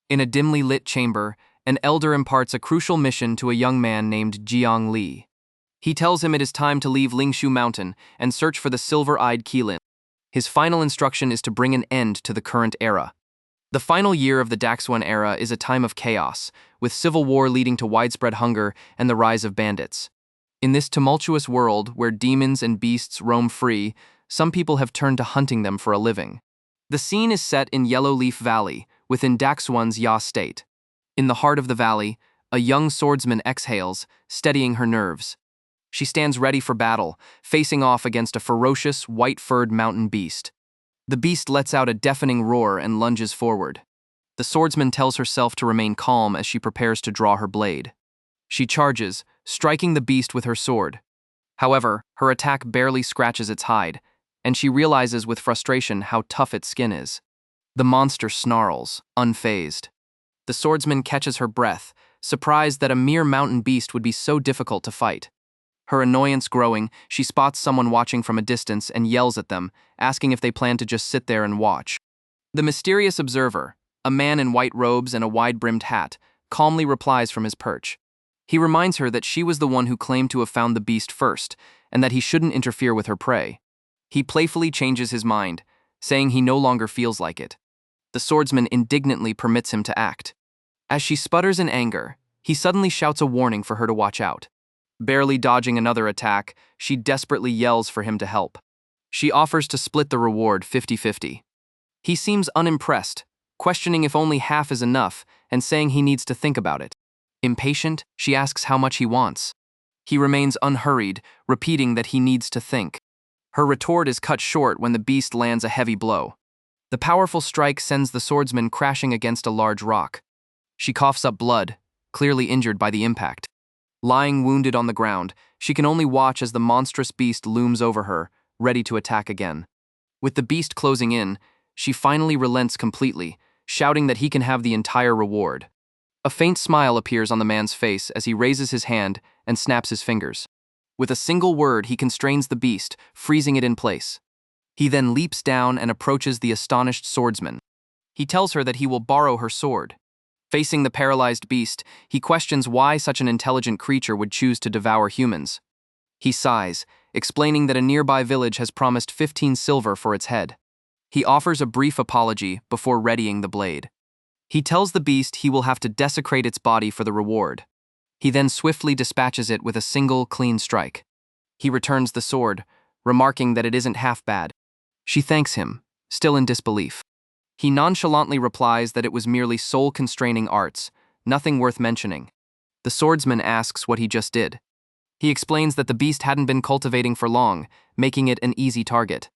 In a dimly lit chamber, an elder imparts a crucial mission to a young man named Jiang Li. He tells him it is time to leave Lingshu Mountain and search for the silver-eyed Qilin. His final instruction is to bring an end to the current era. The final year of the Daxuan era is a time of chaos, with civil war leading to widespread hunger and the rise of bandits. In this tumultuous world where demons and beasts roam free, some people have turned to hunting them for a living. The scene is set in Yellowleaf Valley, within Daxuan's Ya state. In the heart of the valley, a young swordsman exhales, steadying her nerves. She stands ready for battle, facing off against a ferocious, white-furred mountain beast. The beast lets out a deafening roar and lunges forward. The swordsman tells herself to remain calm as she prepares to draw her blade. She charges, striking the beast with her sword. However, her attack barely scratches its hide, and she realizes with frustration how tough its skin is. The monster snarls, unfazed. The swordsman catches her breath, surprised that a mere mountain beast would be so difficult to fight. Her annoyance growing, she spots someone watching from a distance and yells at them, asking if they plan to just sit there and watch. The mysterious observer, a man in white robes and a wide-brimmed hat, calmly replies from his perch. He reminds her that she was the one who claimed to have found the beast first, and that he shouldn't interfere with her prey. He playfully changes his mind, saying he no longer feels like it. The swordsman indignantly permits him to act. As she sputters in anger, he suddenly shouts a warning for her to watch out. Barely dodging another attack, she desperately yells for him to help. She offers to split the reward 50-50. He seems unimpressed, questioning if only half is enough and saying he needs to think about it. Impatient, she asks how much he wants. He remains unhurried, repeating that he needs to think. Her retort is cut short when the beast lands a heavy blow. The powerful strike sends the swordsman crashing against a large rock. She coughs up blood, clearly injured by the impact. Lying wounded on the ground, she can only watch as the monstrous beast looms over her, ready to attack again. With the beast closing in, she finally relents completely, shouting that he can have the entire reward. A faint smile appears on the man's face as he raises his hand and snaps his fingers. With a single word, he constrains the beast, freezing it in place. He then leaps down and approaches the astonished swordsman. He tells her that he will borrow her sword. Facing the paralyzed beast, he questions why such an intelligent creature would choose to devour humans. He sighs, explaining that a nearby village has promised 15 silver for its head. He offers a brief apology before readying the blade. He tells the beast he will have to desecrate its body for the reward. He then swiftly dispatches it with a single, clean strike. He returns the sword, remarking that it isn't half bad. She thanks him, still in disbelief. He nonchalantly replies that it was merely soul-constraining arts, nothing worth mentioning. The swordsman asks what he just did. He explains that the beast hadn't been cultivating for long, making it an easy target.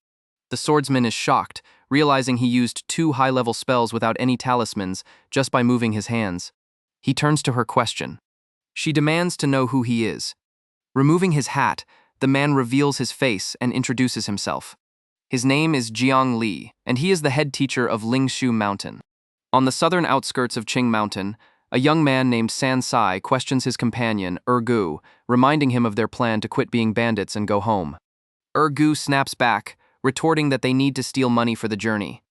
The swordsman is shocked, realizing he used 2 high-level spells without any talismans, just by moving his hands. He turns to her question. She demands to know who he is. Removing his hat, the man reveals his face and introduces himself. His name is Jiang Li, and he is the head teacher of Lingshu Mountain. On the southern outskirts of Qing Mountain, a young man named San Sai questions his companion, Gu, reminding him of their plan to quit being bandits and go home. Gu snaps back, retorting that they need to steal money for the journey.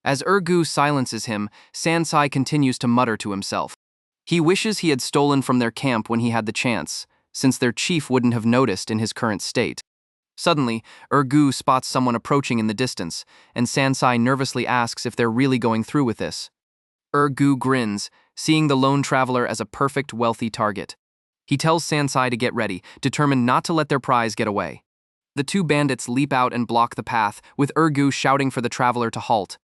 As Gu silences him, San Sai continues to mutter to himself. He wishes he had stolen from their camp when he had the chance, since their chief wouldn't have noticed in his current state. Suddenly, Gu spots someone approaching in the distance, and San Sai nervously asks if they're really going through with this. Gu grins, seeing the lone traveler as a perfect, wealthy target. He tells San Sai to get ready, determined not to let their prize get away. The 2 bandits leap out and block the path, with Gu shouting for the traveler to halt.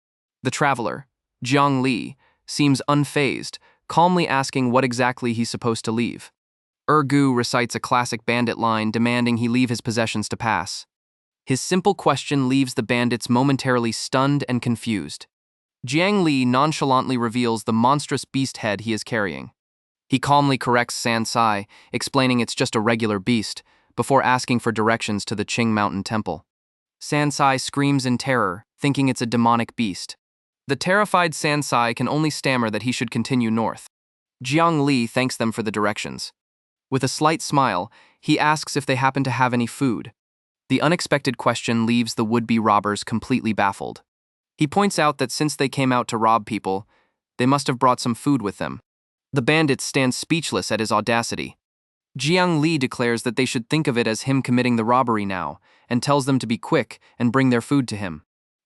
The traveler, Jiang Li, seems unfazed, calmly asking what exactly he's supposed to leave. Gu recites a classic bandit line demanding he leave his possessions to pass. His simple question leaves the bandits momentarily stunned and confused. Jiang Li nonchalantly reveals the monstrous beast head he is carrying. He calmly corrects San Sai, explaining it's just a regular beast, before asking for directions to the Qing Mountain Temple. San Sai screams in terror, thinking it's a demonic beast. The terrified San Sai can only stammer that he should continue north. Jiang Li thanks them for the directions. With a slight smile, he asks if they happen to have any food. The unexpected question leaves the would-be robbers completely baffled. He points out that since they came out to rob people, They must have brought some food with them. The bandits stand speechless at his audacity. Jiang Li declares that they should think of it as him committing the robbery now, and tells them to be quick and bring their food to him.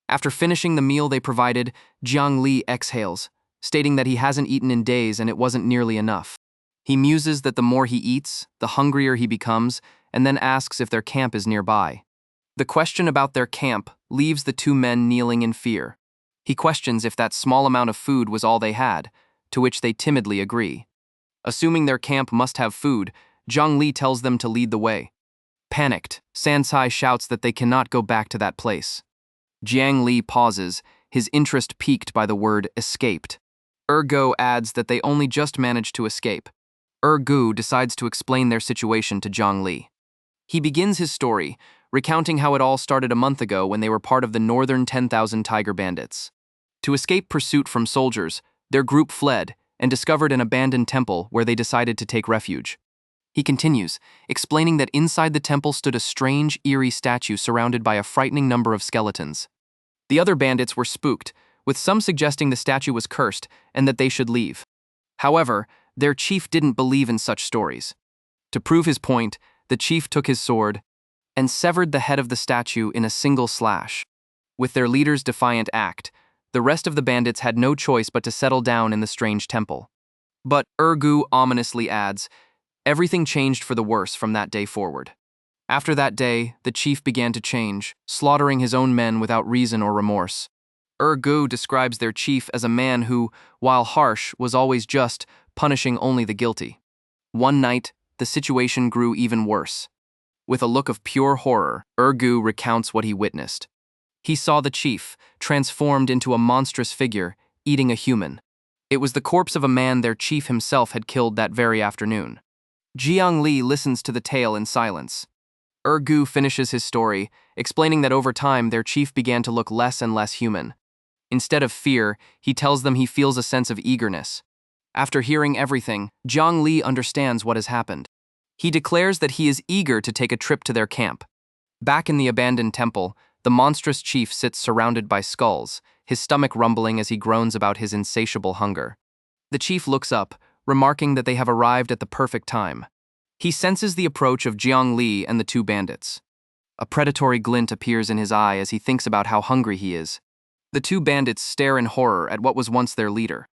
After finishing the meal they provided, Jiang Li exhales, stating that he hasn't eaten in days and it wasn't nearly enough. He muses that the more he eats, the hungrier he becomes, and then asks if their camp is nearby. The question about their camp leaves the two men kneeling in fear. He questions if that small amount of food was all they had, to which they timidly agree. Assuming their camp must have food, Jiang Li tells them to lead the way. Panicked, Sansai shouts that they cannot go back to that place. Jiang Li pauses, his interest piqued by the word escaped. Ergo adds that they only just managed to escape. Ergu decides to explain their situation to Jiang Li. He begins his story, recounting how it all started a month ago when they were part of the Northern 10,000 Tiger Bandits. To escape pursuit from soldiers, their group fled and discovered an abandoned temple where they decided to take refuge. He continues, explaining that inside the temple stood a strange, eerie statue surrounded by a frightening number of skeletons. The other bandits were spooked, with some suggesting the statue was cursed and that they should leave. However, their chief didn't believe in such stories. To prove his point, the chief took his sword and severed the head of the statue in a single slash. With their leader's defiant act, the rest of the bandits had no choice but to settle down in the strange temple. But Ergu ominously adds, everything changed for the worse from that day forward. After that day, the chief began to change, slaughtering his own men without reason or remorse. Ergu describes their chief as a man who, while harsh, was always just, punishing only the guilty. One night, the situation grew even worse. With a look of pure horror, Ergu recounts what he witnessed. He saw the chief, transformed into a monstrous figure, eating a human. It was the corpse of a man their chief himself had killed that very afternoon. Jiang Li listens to the tale in silence. Ergu finishes his story, explaining that over time their chief began to look less and less human. Instead of fear, he tells them he feels a sense of eagerness. After hearing everything, Jiang Li understands what has happened. He declares that he is eager to take a trip to their camp. Back in the abandoned temple, the monstrous chief sits surrounded by skulls, his stomach rumbling as he groans about his insatiable hunger. The chief looks up, remarking that they have arrived at the perfect time. He senses the approach of Jiang Li and the two bandits. A predatory glint appears in his eye as he thinks about how hungry he is. The two bandits stare in horror at what was once their leader.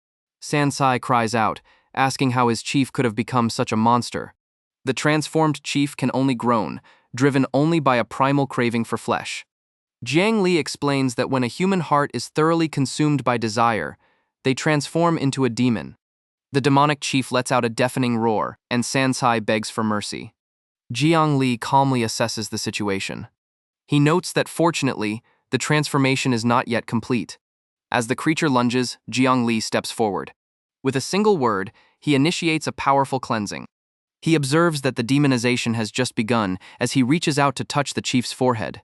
Sansai cries out, asking how his chief could have become such a monster. The transformed chief can only groan, driven only by a primal craving for flesh. Jiang Li explains that when a human heart is thoroughly consumed by desire, they transform into a demon. The demonic chief lets out a deafening roar, and Sansai begs for mercy. Jiang Li calmly assesses the situation. He notes that fortunately, the transformation is not yet complete. As the creature lunges, Jiang Li steps forward. With a single word, he initiates a powerful cleansing. He observes that the demonization has just begun as he reaches out to touch the chief's forehead.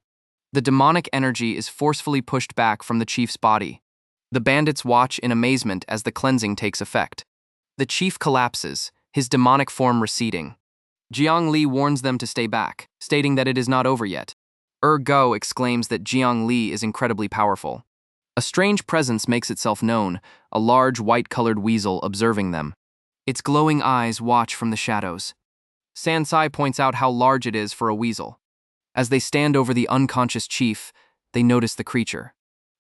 The demonic energy is forcefully pushed back from the chief's body. The bandits watch in amazement as the cleansing takes effect. The chief collapses, his demonic form receding. Jiang Li warns them to stay back, stating that it is not over yet. Ergo exclaims that Jiang Li is incredibly powerful. A strange presence makes itself known, a large white-colored weasel observing them. Its glowing eyes watch from the shadows. Sansai points out how large it is for a weasel. As they stand over the unconscious chief, they notice the creature.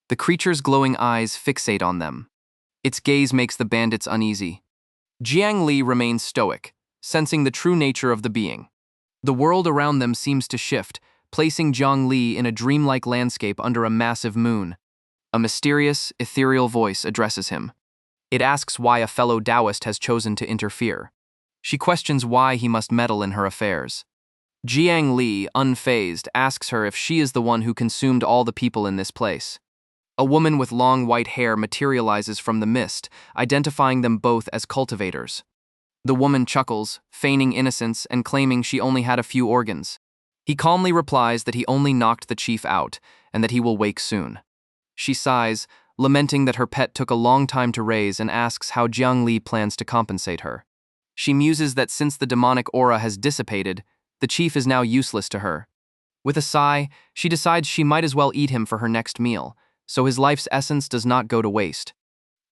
The creature's glowing eyes fixate on them. Its gaze makes the bandits uneasy. Jiang Li remains stoic, sensing the true nature of the being. The world around them seems to shift, placing Jiang Li in a dreamlike landscape under a massive moon. A mysterious, ethereal voice addresses him. It asks why a fellow Taoist has chosen to interfere. She questions why he must meddle in her affairs. Jiang Li, unfazed, asks her if she is the one who consumed all the people in this place. A woman with long white hair materializes from the mist, identifying them both as cultivators. The woman chuckles, feigning innocence and claiming she only had a few organs. He calmly replies that he only knocked the chief out and that he will wake soon. She sighs, lamenting that her pet took a long time to raise, and asks how Jiang Li plans to compensate her. She muses that since the demonic aura has dissipated, the chief is now useless to her. With a sigh, she decides she might as well eat him for her next meal, so his life's essence does not go to waste.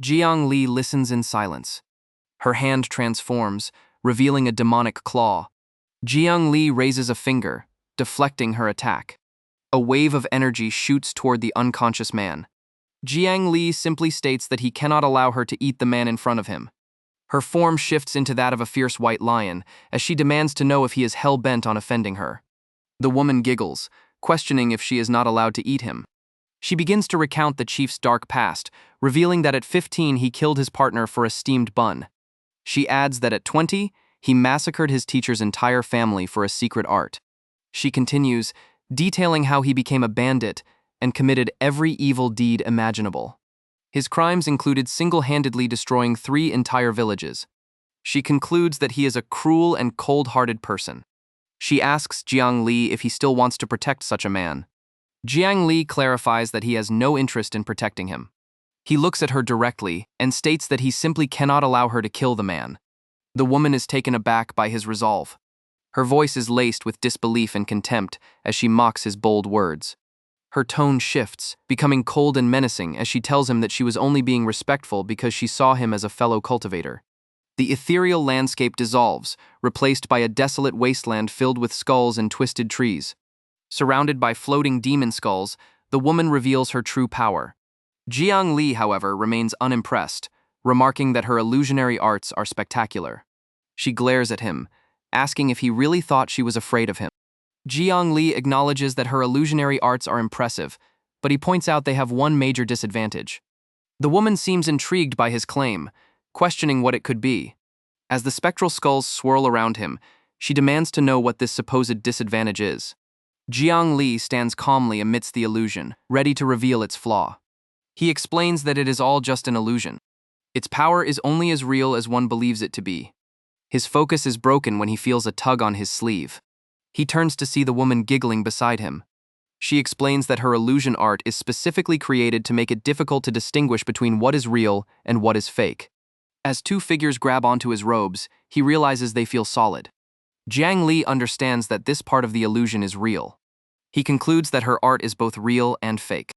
Jiang Li listens in silence. Her hand transforms, revealing a demonic claw. Jiang Li raises a finger, deflecting her attack. A wave of energy shoots toward the unconscious man. Jiang Li simply states that he cannot allow her to eat the man in front of him. Her form shifts into that of a fierce white lion, as she demands to know if he is hell-bent on offending her. The woman giggles, questioning if she is not allowed to eat him. She begins to recount the chief's dark past, revealing that at 15 he killed his partner for a steamed bun. She adds that at 20, he massacred his teacher's entire family for a secret art. She continues, detailing how he became a bandit and committed every evil deed imaginable. His crimes included single-handedly destroying 3 entire villages. She concludes that he is a cruel and cold-hearted person. She asks Jiang Li if he still wants to protect such a man. Jiang Li clarifies that he has no interest in protecting him. He looks at her directly and states that he simply cannot allow her to kill the man. The woman is taken aback by his resolve. Her voice is laced with disbelief and contempt as she mocks his bold words. Her tone shifts, becoming cold and menacing as she tells him that she was only being respectful because she saw him as a fellow cultivator. The ethereal landscape dissolves, replaced by a desolate wasteland filled with skulls and twisted trees. Surrounded by floating demon skulls, the woman reveals her true power. Jiang Li, however, remains unimpressed, remarking that her illusionary arts are spectacular. She glares at him, asking if he really thought she was afraid of him. Jiang Li acknowledges that her illusionary arts are impressive, but he points out they have one major disadvantage. The woman seems intrigued by his claim, questioning what it could be. As the spectral skulls swirl around him, she demands to know what this supposed disadvantage is. Jiang Li stands calmly amidst the illusion, ready to reveal its flaw. He explains that it is all just an illusion. Its power is only as real as one believes it to be. His focus is broken when he feels a tug on his sleeve. He turns to see the woman giggling beside him. She explains that her illusion art is specifically created to make it difficult to distinguish between what is real and what is fake. As 2 figures grab onto his robes, he realizes they feel solid. Jiang Li understands that this part of the illusion is real. He concludes that her art is both real and fake.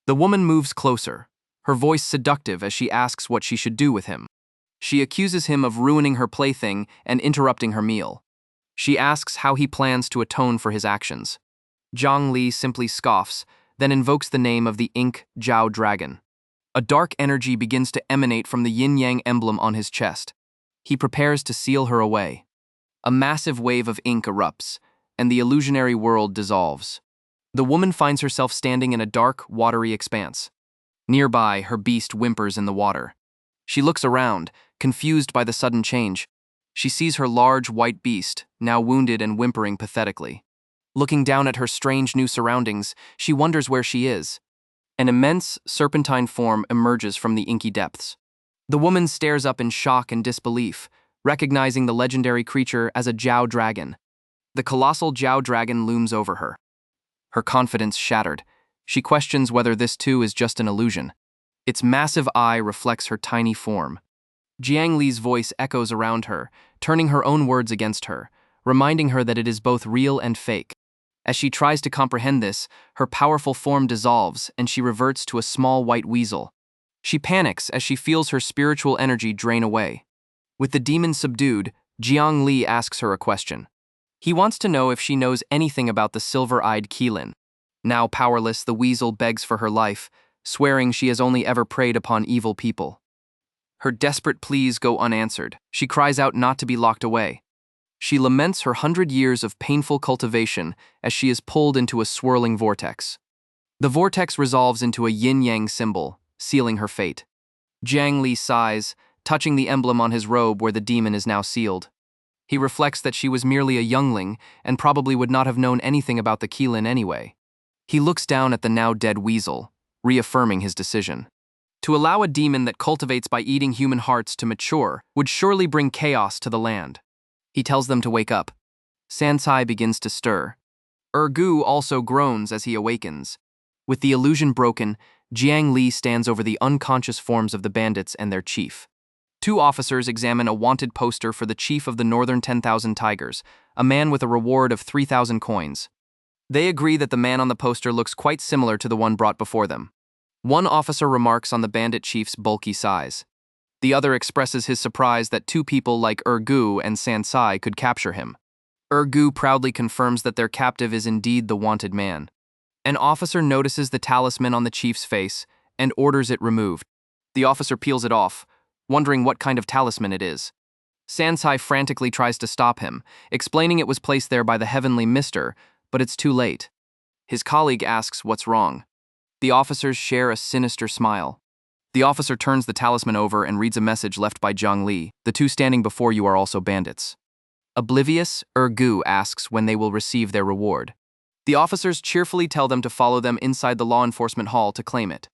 The woman moves closer, her voice seductive as she asks what she should do with him. She accuses him of ruining her plaything and interrupting her meal. She asks how he plans to atone for his actions. Jiang Li simply scoffs, then invokes the name of the Ink Jiao Dragon. A dark energy begins to emanate from the yin-yang emblem on his chest. He prepares to seal her away. A massive wave of ink erupts, and the illusionary world dissolves. The woman finds herself standing in a dark, watery expanse. Nearby, her beast whimpers in the water. She looks around, confused by the sudden change. She sees her large, white beast, now wounded and whimpering pathetically. Looking down at her strange new surroundings, she wonders where she is. An immense, serpentine form emerges from the inky depths. The woman stares up in shock and disbelief, recognizing the legendary creature as a Jiao dragon. The colossal Jiao dragon looms over her. Her confidence shattered. She questions whether this too is just an illusion. Its massive eye reflects her tiny form. Jiang Li's voice echoes around her, turning her own words against her, reminding her that it is both real and fake. As she tries to comprehend this, her powerful form dissolves and she reverts to a small white weasel. She panics as she feels her spiritual energy drain away. With the demon subdued, Jiang Li asks her a question. He wants to know if she knows anything about the silver-eyed Qilin. Now powerless, the weasel begs for her life, swearing she has only ever preyed upon evil people. Her desperate pleas go unanswered. She cries out not to be locked away. She laments her 100 years of painful cultivation as she is pulled into a swirling vortex. The vortex resolves into a yin-yang symbol, sealing her fate. Jiang Li sighs, touching the emblem on his robe where the demon is now sealed. He reflects that she was merely a youngling and probably would not have known anything about the Qilin anyway. He looks down at the now dead weasel, reaffirming his decision. To allow a demon that cultivates by eating human hearts to mature would surely bring chaos to the land. He tells them to wake up. Sancai begins to stir. Ergu also groans as he awakens. With the illusion broken, Jiang Li stands over the unconscious forms of the bandits and their chief. 2 officers examine a wanted poster for the chief of the Northern 10,000 Tigers, a man with a reward of 3,000 coins. They agree that the man on the poster looks quite similar to the one brought before them. One officer remarks on the bandit chief's bulky size. The other expresses his surprise that two people like Ergu and Sansai could capture him. Ergu proudly confirms that their captive is indeed the wanted man. An officer notices the talisman on the chief's face and orders it removed. The officer peels it off, wondering what kind of talisman it is. Sansai frantically tries to stop him, explaining it was placed there by the heavenly mister, but it's too late. His colleague asks what's wrong. The officers share a sinister smile. The officer turns the talisman over and reads a message left by Jiang Li. The two standing before you are also bandits. Oblivious, Ergu asks when they will receive their reward. The officers cheerfully tell them to follow them inside the law enforcement hall to claim it.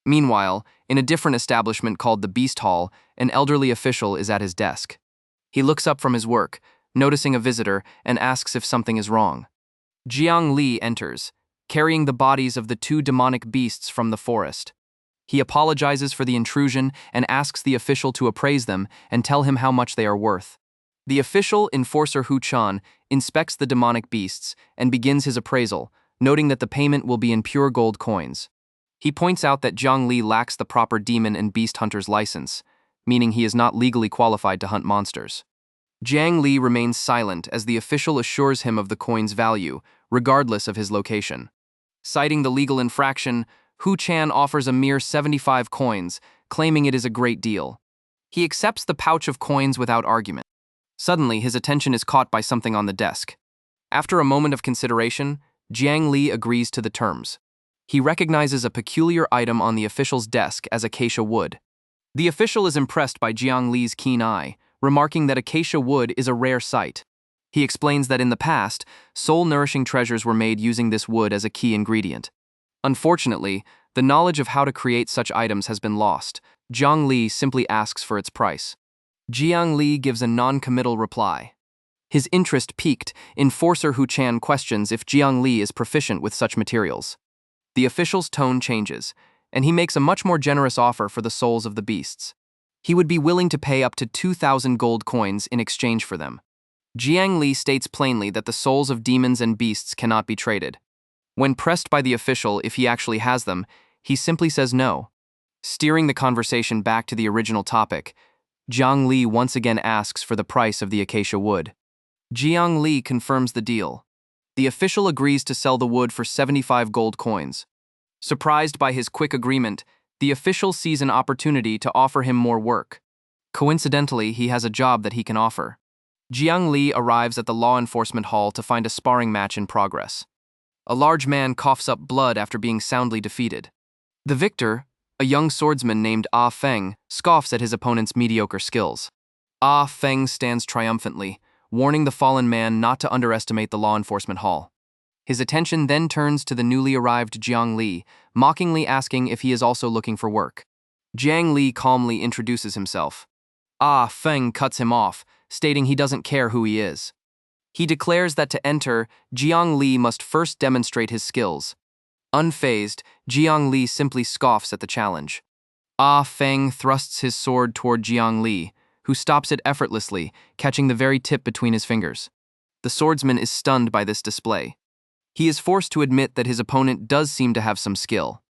Meanwhile, in a different establishment called the Beast Hall, an elderly official is at his desk. He looks up from his work, noticing a visitor, and asks if something is wrong. Jiang Li enters, carrying the bodies of the two demonic beasts from the forest. He apologizes for the intrusion and asks the official to appraise them and tell him how much they are worth. The official, Enforcer Hu Chan, inspects the demonic beasts and begins his appraisal, noting that the payment will be in pure gold coins. He points out that Jiang Li lacks the proper demon and beast hunter's license, meaning he is not legally qualified to hunt monsters. Jiang Li remains silent as the official assures him of the coin's value, regardless of his location. Citing the legal infraction, Hu Chan offers a mere 75 coins, claiming it is a great deal. He accepts the pouch of coins without argument. Suddenly, his attention is caught by something on the desk. After a moment of consideration, Jiang Li agrees to the terms. He recognizes a peculiar item on the official's desk as acacia wood. The official is impressed by Jiang Li's keen eye, remarking that acacia wood is a rare sight. He explains that in the past, soul-nourishing treasures were made using this wood as a key ingredient. Unfortunately, the knowledge of how to create such items has been lost. Jiang Li simply asks for its price. Jiang Li gives a non-committal reply. His interest piqued, Enforcer Hu Chan questions if Jiang Li is proficient with such materials. The official's tone changes, and he makes a much more generous offer for the souls of the beasts. He would be willing to pay up to 2,000 gold coins in exchange for them. Jiang Li states plainly that the souls of demons and beasts cannot be traded. When pressed by the official if he actually has them, he simply says no. Steering the conversation back to the original topic, Jiang Li once again asks for the price of the acacia wood. Jiang Li confirms the deal. The official agrees to sell the wood for 75 gold coins. Surprised by his quick agreement, the official sees an opportunity to offer him more work. Coincidentally, he has a job that he can offer. Jiang Li arrives at the law enforcement hall to find a sparring match in progress. A large man coughs up blood after being soundly defeated. The victor, a young swordsman named Ah Feng, scoffs at his opponent's mediocre skills. Ah Feng stands triumphantly, warning the fallen man not to underestimate the law enforcement hall. His attention then turns to the newly arrived Jiang Li, mockingly asking if he is also looking for work. Jiang Li calmly introduces himself. Ah Feng cuts him off, stating he doesn't care who he is. He declares that to enter, Jiang Li must first demonstrate his skills. Unfazed, Jiang Li simply scoffs at the challenge. Ah Feng thrusts his sword toward Jiang Li, who stops it effortlessly, catching the very tip between his fingers. The swordsman is stunned by this display. He is forced to admit that his opponent does seem to have some skill.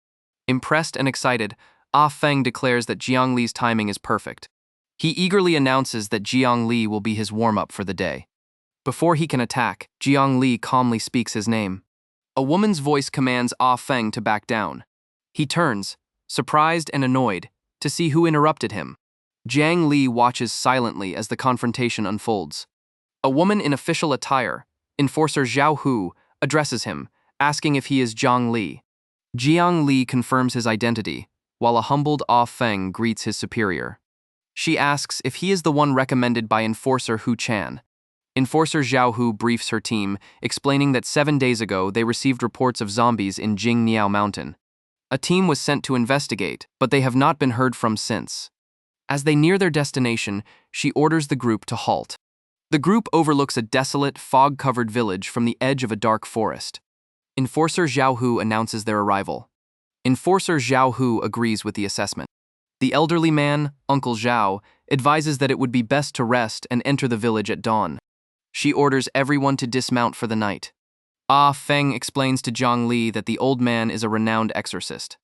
Impressed and excited, Ah Feng declares that Jiang Li's timing is perfect. He eagerly announces that Jiang Li will be his warm-up for the day. Before he can attack, Jiang Li calmly speaks his name. A woman's voice commands Ah Feng to back down. He turns, surprised and annoyed, to see who interrupted him. Jiang Li watches silently as the confrontation unfolds. A woman in official attire, Enforcer Zhao Hu, addresses him, asking if he is Jiang Li. Jiang Li confirms his identity, while a humbled Ah Feng greets his superior. She asks if he is the one recommended by Enforcer Hu Chan. Enforcer Zhao Hu briefs her team, explaining that 7 days ago they received reports of zombies in Jingniao Mountain. A team was sent to investigate, but they have not been heard from since. As they near their destination, she orders the group to halt. The group overlooks a desolate, fog-covered village from the edge of a dark forest. Enforcer Zhao Hu announces their arrival. Enforcer Zhao Hu agrees with the assessment. The elderly man, Uncle Zhao, advises that it would be best to rest and enter the village at dawn. She orders everyone to dismount for the night. Ah Feng explains to Jiang Li that the old man is a renowned exorcist.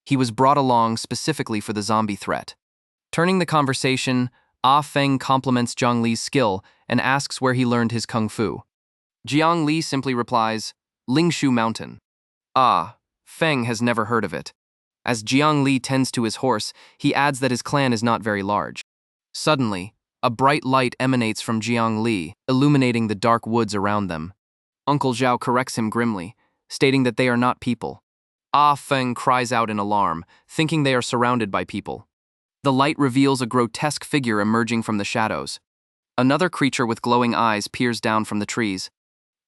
He was brought along specifically for the zombie threat. Turning the conversation, Ah Feng compliments Jiang Li's skill and asks where he learned his kung fu. Jiang Li simply replies, Lingshu Mountain. Ah, Feng has never heard of it. As Jiang Li tends to his horse, he adds that his clan is not very large. Suddenly, a bright light emanates from Jiang Li, illuminating the dark woods around them. Uncle Zhao corrects him grimly, stating that they are not people. Ah Feng cries out in alarm, thinking they are surrounded by people. The light reveals a grotesque figure emerging from the shadows. Another creature with glowing eyes peers down from the trees.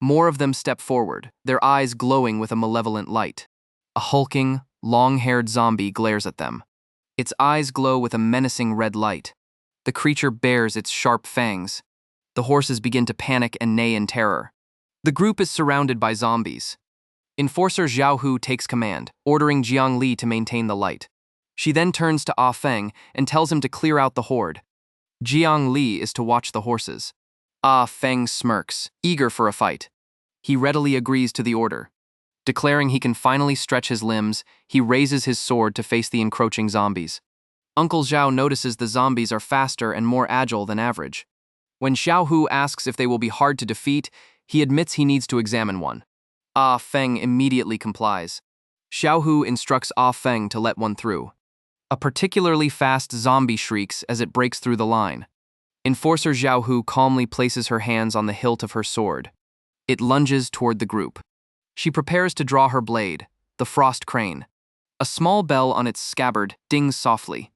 More of them step forward, their eyes glowing with a malevolent light. A hulking, long-haired zombie glares at them. Its eyes glow with a menacing red light. The creature bares its sharp fangs. The horses begin to panic and neigh in terror. The group is surrounded by zombies. Enforcer Zhao Hu takes command, ordering Jiang Li to maintain the light. She then turns to Ah Feng and tells him to clear out the horde. Jiang Li is to watch the horses. Ah Feng smirks, eager for a fight. He readily agrees to the order. Declaring he can finally stretch his limbs, he raises his sword to face the encroaching zombies. Uncle Zhao notices the zombies are faster and more agile than average. When Xiao Hu asks if they will be hard to defeat, he admits he needs to examine one. Ah Feng immediately complies. Xiao Hu instructs Ah Feng to let one through. A particularly fast zombie shrieks as it breaks through the line. Enforcer Xiao Hu calmly places her hands on the hilt of her sword. It lunges toward the group. She prepares to draw her blade, the frost crane. A small bell on its scabbard dings softly.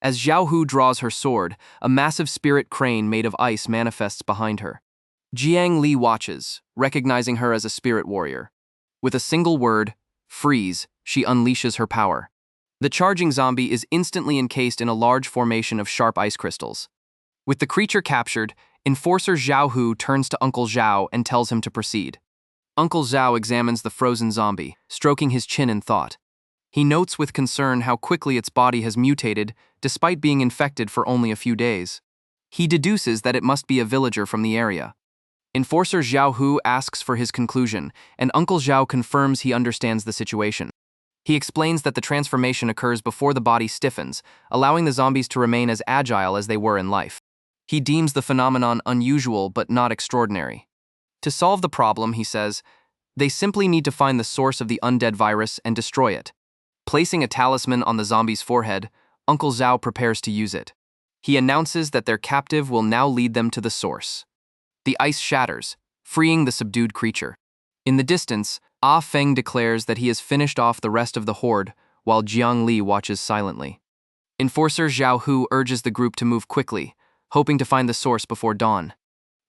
As Xiao Hu draws her sword, a massive spirit crane made of ice manifests behind her. Jiang Li watches, recognizing her as a spirit warrior. With a single word, freeze, she unleashes her power. The charging zombie is instantly encased in a large formation of sharp ice crystals. With the creature captured, Enforcer Zhao Hu turns to Uncle Zhao and tells him to proceed. Uncle Zhao examines the frozen zombie, stroking his chin in thought. He notes with concern how quickly its body has mutated, despite being infected for only a few days. He deduces that it must be a villager from the area. Enforcer Zhao Hu asks for his conclusion, and Uncle Zhao confirms he understands the situation. He explains that the transformation occurs before the body stiffens, allowing the zombies to remain as agile as they were in life. He deems the phenomenon unusual but not extraordinary. To solve the problem, he says, they simply need to find the source of the undead virus and destroy it. Placing a talisman on the zombie's forehead, Uncle Zhao prepares to use it. He announces that their captive will now lead them to the source. The ice shatters, freeing the subdued creature. In the distance, Ah Feng declares that he has finished off the rest of the horde, while Jiang Li watches silently. Enforcer Zhao Hu urges the group to move quickly, hoping to find the source before dawn.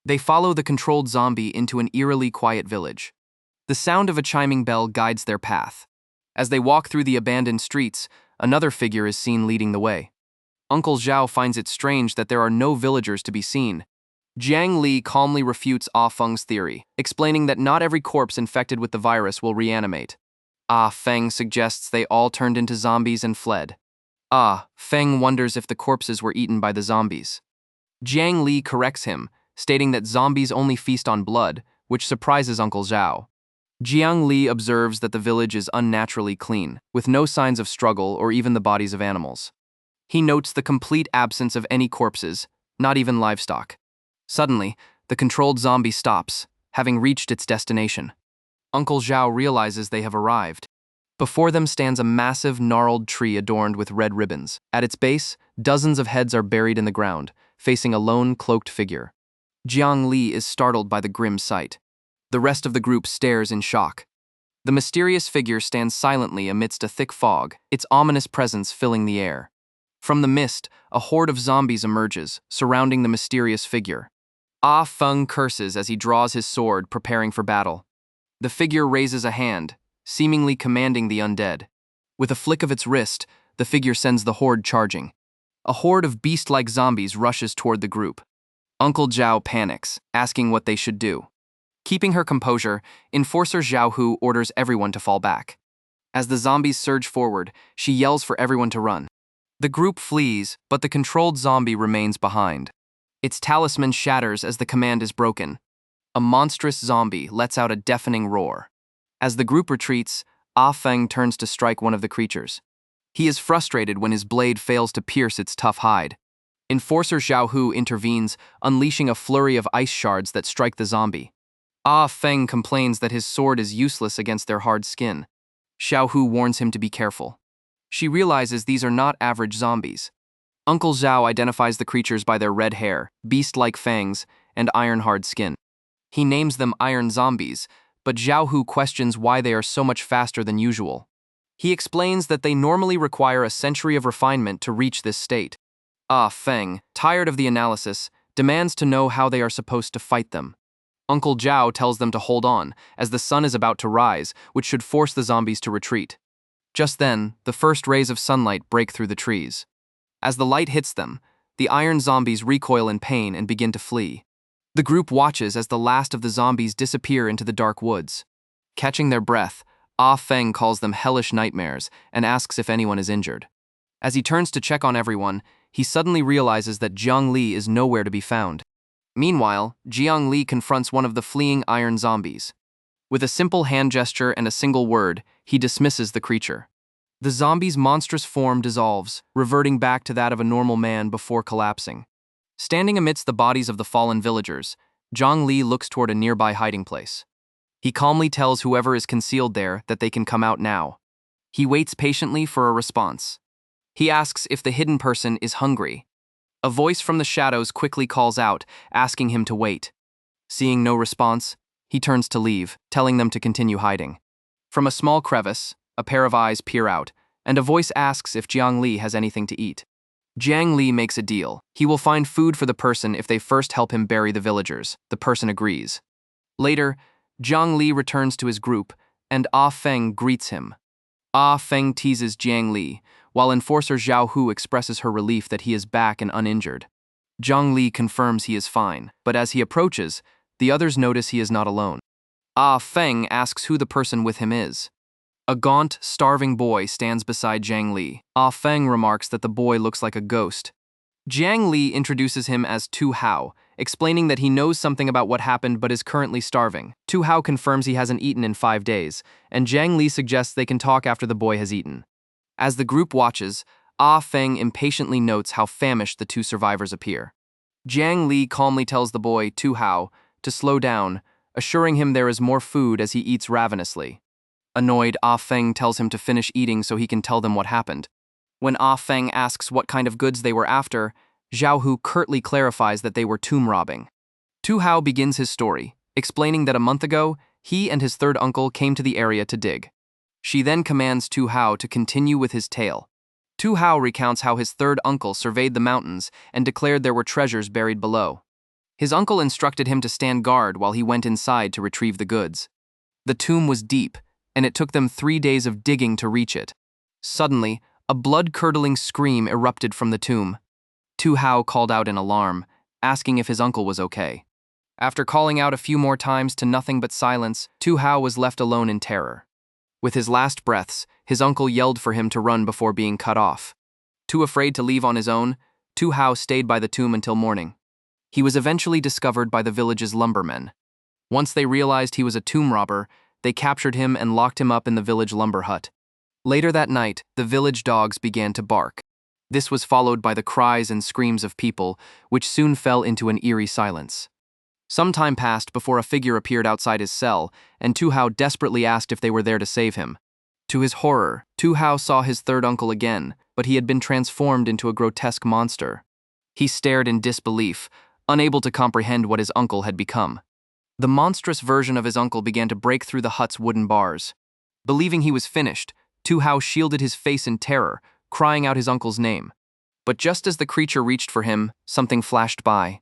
They follow the controlled zombie into an eerily quiet village. The sound of a chiming bell guides their path. As they walk through the abandoned streets, another figure is seen leading the way. Uncle Zhao finds it strange that there are no villagers to be seen. Jiang Li calmly refutes Ah Feng's theory, explaining that not every corpse infected with the virus will reanimate. Ah Feng suggests they all turned into zombies and fled. Ah Feng wonders if the corpses were eaten by the zombies. Jiang Li corrects him, stating that zombies only feast on blood, which surprises Uncle Zhao. Jiang Li observes that the village is unnaturally clean, with no signs of struggle or even the bodies of animals. He notes the complete absence of any corpses, not even livestock. Suddenly, the controlled zombie stops, having reached its destination. Uncle Zhao realizes they have arrived. Before them stands a massive, gnarled tree adorned with red ribbons. At its base, dozens of heads are buried in the ground, facing a lone, cloaked figure. Jiang Li is startled by the grim sight. The rest of the group stares in shock. The mysterious figure stands silently amidst a thick fog, its ominous presence filling the air. From the mist, a horde of zombies emerges, surrounding the mysterious figure. Ah Feng curses as he draws his sword, preparing for battle. The figure raises a hand, seemingly commanding the undead. With a flick of its wrist, the figure sends the horde charging. A horde of beast-like zombies rushes toward the group. Uncle Zhao panics, asking what they should do. Keeping her composure, Enforcer Zhao Hu orders everyone to fall back. As the zombies surge forward, she yells for everyone to run. The group flees, but the controlled zombie remains behind. Its talisman shatters as the command is broken. A monstrous zombie lets out a deafening roar. As the group retreats, Ah Feng turns to strike one of the creatures. He is frustrated when his blade fails to pierce its tough hide. Enforcer Zhao Hu intervenes, unleashing a flurry of ice shards that strike the zombie. Ah Feng complains that his sword is useless against their hard skin. Xiao Hu warns him to be careful. She realizes these are not average zombies. Uncle Zhao identifies the creatures by their red hair, beast-like fangs, and iron-hard skin. He names them iron zombies, but Zhao Hu questions why they are so much faster than usual. He explains that they normally require a century of refinement to reach this state. Ah Feng, tired of the analysis, demands to know how they are supposed to fight them. Uncle Zhao tells them to hold on, as the sun is about to rise, which should force the zombies to retreat. Just then, the first rays of sunlight break through the trees. As the light hits them, the iron zombies recoil in pain and begin to flee. The group watches as the last of the zombies disappear into the dark woods. Catching their breath, Ah Feng calls them hellish nightmares and asks if anyone is injured. As he turns to check on everyone, he suddenly realizes that Jiang Li is nowhere to be found. Meanwhile, Jiang Li confronts one of the fleeing iron zombies. With a simple hand gesture and a single word, he dismisses the creature. The zombie's monstrous form dissolves, reverting back to that of a normal man before collapsing. Standing amidst the bodies of the fallen villagers, Jiang Li looks toward a nearby hiding place. He calmly tells whoever is concealed there that they can come out now. He waits patiently for a response. He asks if the hidden person is hungry. A voice from the shadows quickly calls out, asking him to wait. Seeing no response, he turns to leave, telling them to continue hiding. From a small crevice, a pair of eyes peer out, and a voice asks if Jiang Li has anything to eat. Jiang Li makes a deal. He will find food for the person if they first help him bury the villagers. The person agrees. Later, Jiang Li returns to his group, and Ah Feng greets him. Ah Feng teases Jiang Li, while Enforcer Zhao Hu expresses her relief that he is back and uninjured. Jiang Li confirms he is fine, but as he approaches, the others notice he is not alone. Ah Feng asks who the person with him is. A gaunt, starving boy stands beside Jiang Li. Ah Feng remarks that the boy looks like a ghost. Jiang Li introduces him as Tu Hao, explaining that he knows something about what happened but is currently starving. Tu Hao confirms he hasn't eaten in 5 days, and Jiang Li suggests they can talk after the boy has eaten. As the group watches, Ah Feng impatiently notes how famished the two survivors appear. Jiang Li calmly tells the boy, Tu Hao, to slow down, assuring him there is more food as he eats ravenously. Annoyed, Ah Feng tells him to finish eating so he can tell them what happened. When Ah Feng asks what kind of goods they were after, Zhao Hu curtly clarifies that they were tomb robbing. Tu Hao begins his story, explaining that a month ago, he and his third uncle came to the area to dig. She then commands Tu Hao to continue with his tale. Tu Hao recounts how his third uncle surveyed the mountains and declared there were treasures buried below. His uncle instructed him to stand guard while he went inside to retrieve the goods. The tomb was deep, and it took them 3 days of digging to reach it. Suddenly, a blood-curdling scream erupted from the tomb. Tu Hao called out in alarm, asking if his uncle was okay. After calling out a few more times to nothing but silence, Tu Hao was left alone in terror. With his last breaths, his uncle yelled for him to run before being cut off. Too afraid to leave on his own, Tu Hao stayed by the tomb until morning. He was eventually discovered by the village's lumbermen. Once they realized he was a tomb robber, they captured him and locked him up in the village lumber hut. Later that night, the village dogs began to bark. This was followed by the cries and screams of people, which soon fell into an eerie silence. Some time passed before a figure appeared outside his cell, and Tu Hao desperately asked if they were there to save him. To his horror, Tu Hao saw his third uncle again, but he had been transformed into a grotesque monster. He stared in disbelief, unable to comprehend what his uncle had become. The monstrous version of his uncle began to break through the hut's wooden bars. Believing he was finished, Tu Hao shielded his face in terror, crying out his uncle's name. But just as the creature reached for him, something flashed by.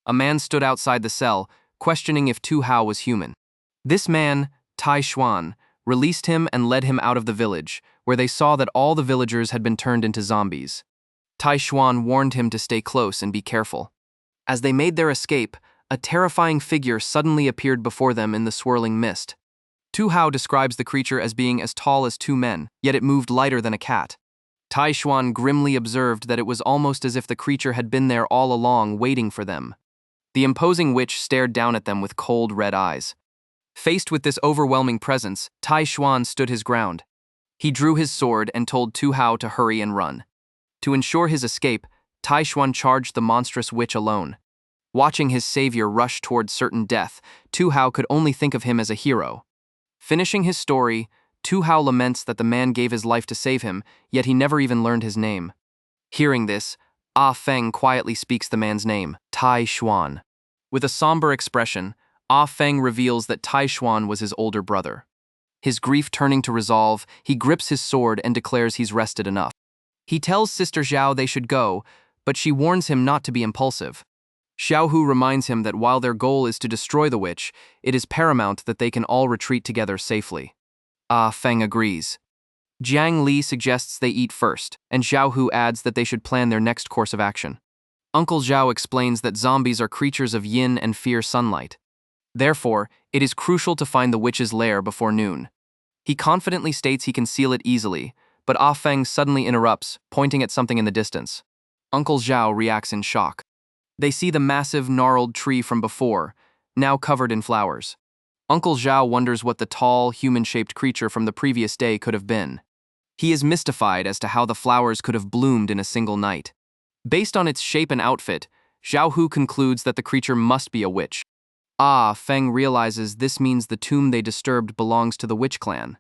A man stood outside the cell, questioning if Tu Hao was human. This man, Tai Xuan, released him and led him out of the village, where they saw that all the villagers had been turned into zombies. Tai Xuan warned him to stay close and be careful. As they made their escape, a terrifying figure suddenly appeared before them in the swirling mist. Tu Hao describes the creature as being as tall as 2 men, yet it moved lighter than a cat. Tai Xuan grimly observed that it was almost as if the creature had been there all along, waiting for them. The imposing witch stared down at them with cold red eyes. Faced with this overwhelming presence, Tai Xuan stood his ground. He drew his sword and told Tu Hao to hurry and run. To ensure his escape, Tai Xuan charged the monstrous witch alone. Watching his savior rush toward certain death, Tu Hao could only think of him as a hero. Finishing his story, Tu Hao laments that the man gave his life to save him, yet he never even learned his name. Hearing this, Ah Feng quietly speaks the man's name, Tai Xuan. With a somber expression, Ah Feng reveals that Tai Xuan was his older brother. His grief turning to resolve, he grips his sword and declares he's rested enough. He tells Sister Zhao they should go, but she warns him not to be impulsive. Xiao Hu reminds him that while their goal is to destroy the witch, it is paramount that they can all retreat together safely. Ah Feng agrees. Jiang Li suggests they eat first, and Xiao Hu adds that they should plan their next course of action. Uncle Zhao explains that zombies are creatures of yin and fear sunlight. Therefore, it is crucial to find the witch's lair before noon. He confidently states he can seal it easily, but Ah Feng suddenly interrupts, pointing at something in the distance. Uncle Zhao reacts in shock. They see the massive, gnarled tree from before, now covered in flowers. Uncle Zhao wonders what the tall, human-shaped creature from the previous day could have been. He is mystified as to how the flowers could have bloomed in a single night. Based on its shape and outfit, Xiao Hu concludes that the creature must be a witch. Ah Feng realizes this means the tomb they disturbed belongs to the witch clan.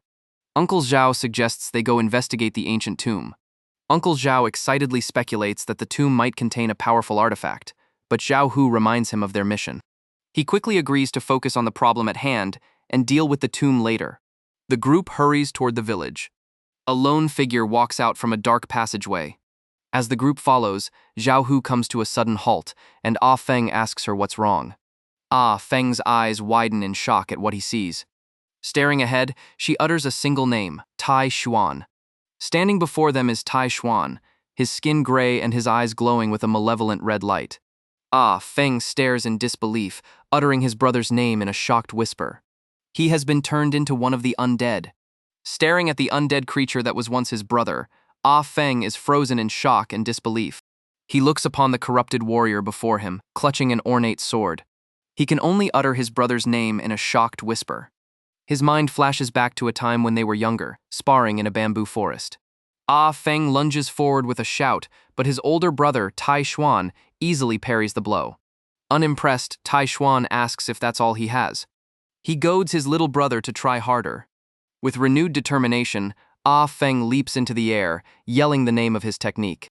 Uncle Zhao suggests they go investigate the ancient tomb. Uncle Zhao excitedly speculates that the tomb might contain a powerful artifact, but Xiao Hu reminds him of their mission. He quickly agrees to focus on the problem at hand and deal with the tomb later. The group hurries toward the village. A lone figure walks out from a dark passageway. As the group follows, Xiao Hu comes to a sudden halt, and Ah Feng asks her what's wrong. Ah Feng's eyes widen in shock at what he sees. Staring ahead, she utters a single name, Tai Xuan. Standing before them is Tai Xuan, his skin gray and his eyes glowing with a malevolent red light. Ah Feng stares in disbelief, uttering his brother's name in a shocked whisper. He has been turned into one of the undead. Staring at the undead creature that was once his brother, Ah Feng is frozen in shock and disbelief. He looks upon the corrupted warrior before him, clutching an ornate sword. He can only utter his brother's name in a shocked whisper. His mind flashes back to a time when they were younger, sparring in a bamboo forest. Ah Feng lunges forward with a shout, but his older brother, Tai Xuan, easily parries the blow. Unimpressed, Tai Xuan asks if that's all he has. He goads his little brother to try harder. With renewed determination, Ah Feng leaps into the air, yelling the name of his technique.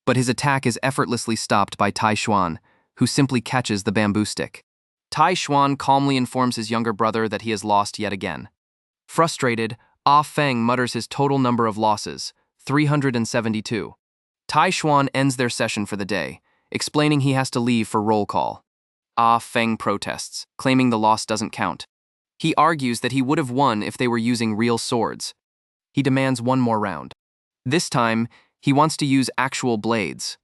But his attack is effortlessly stopped by Tai Xuan, who simply catches the bamboo stick. Tai Xuan calmly informs his younger brother that he has lost yet again. Frustrated, Ah Feng mutters his total number of losses, 372. Tai Xuan ends their session for the day, explaining he has to leave for roll call. Ah Feng protests, claiming the loss doesn't count. He argues that he would have won if they were using real swords. He demands one more round. This time, he wants to use actual blades.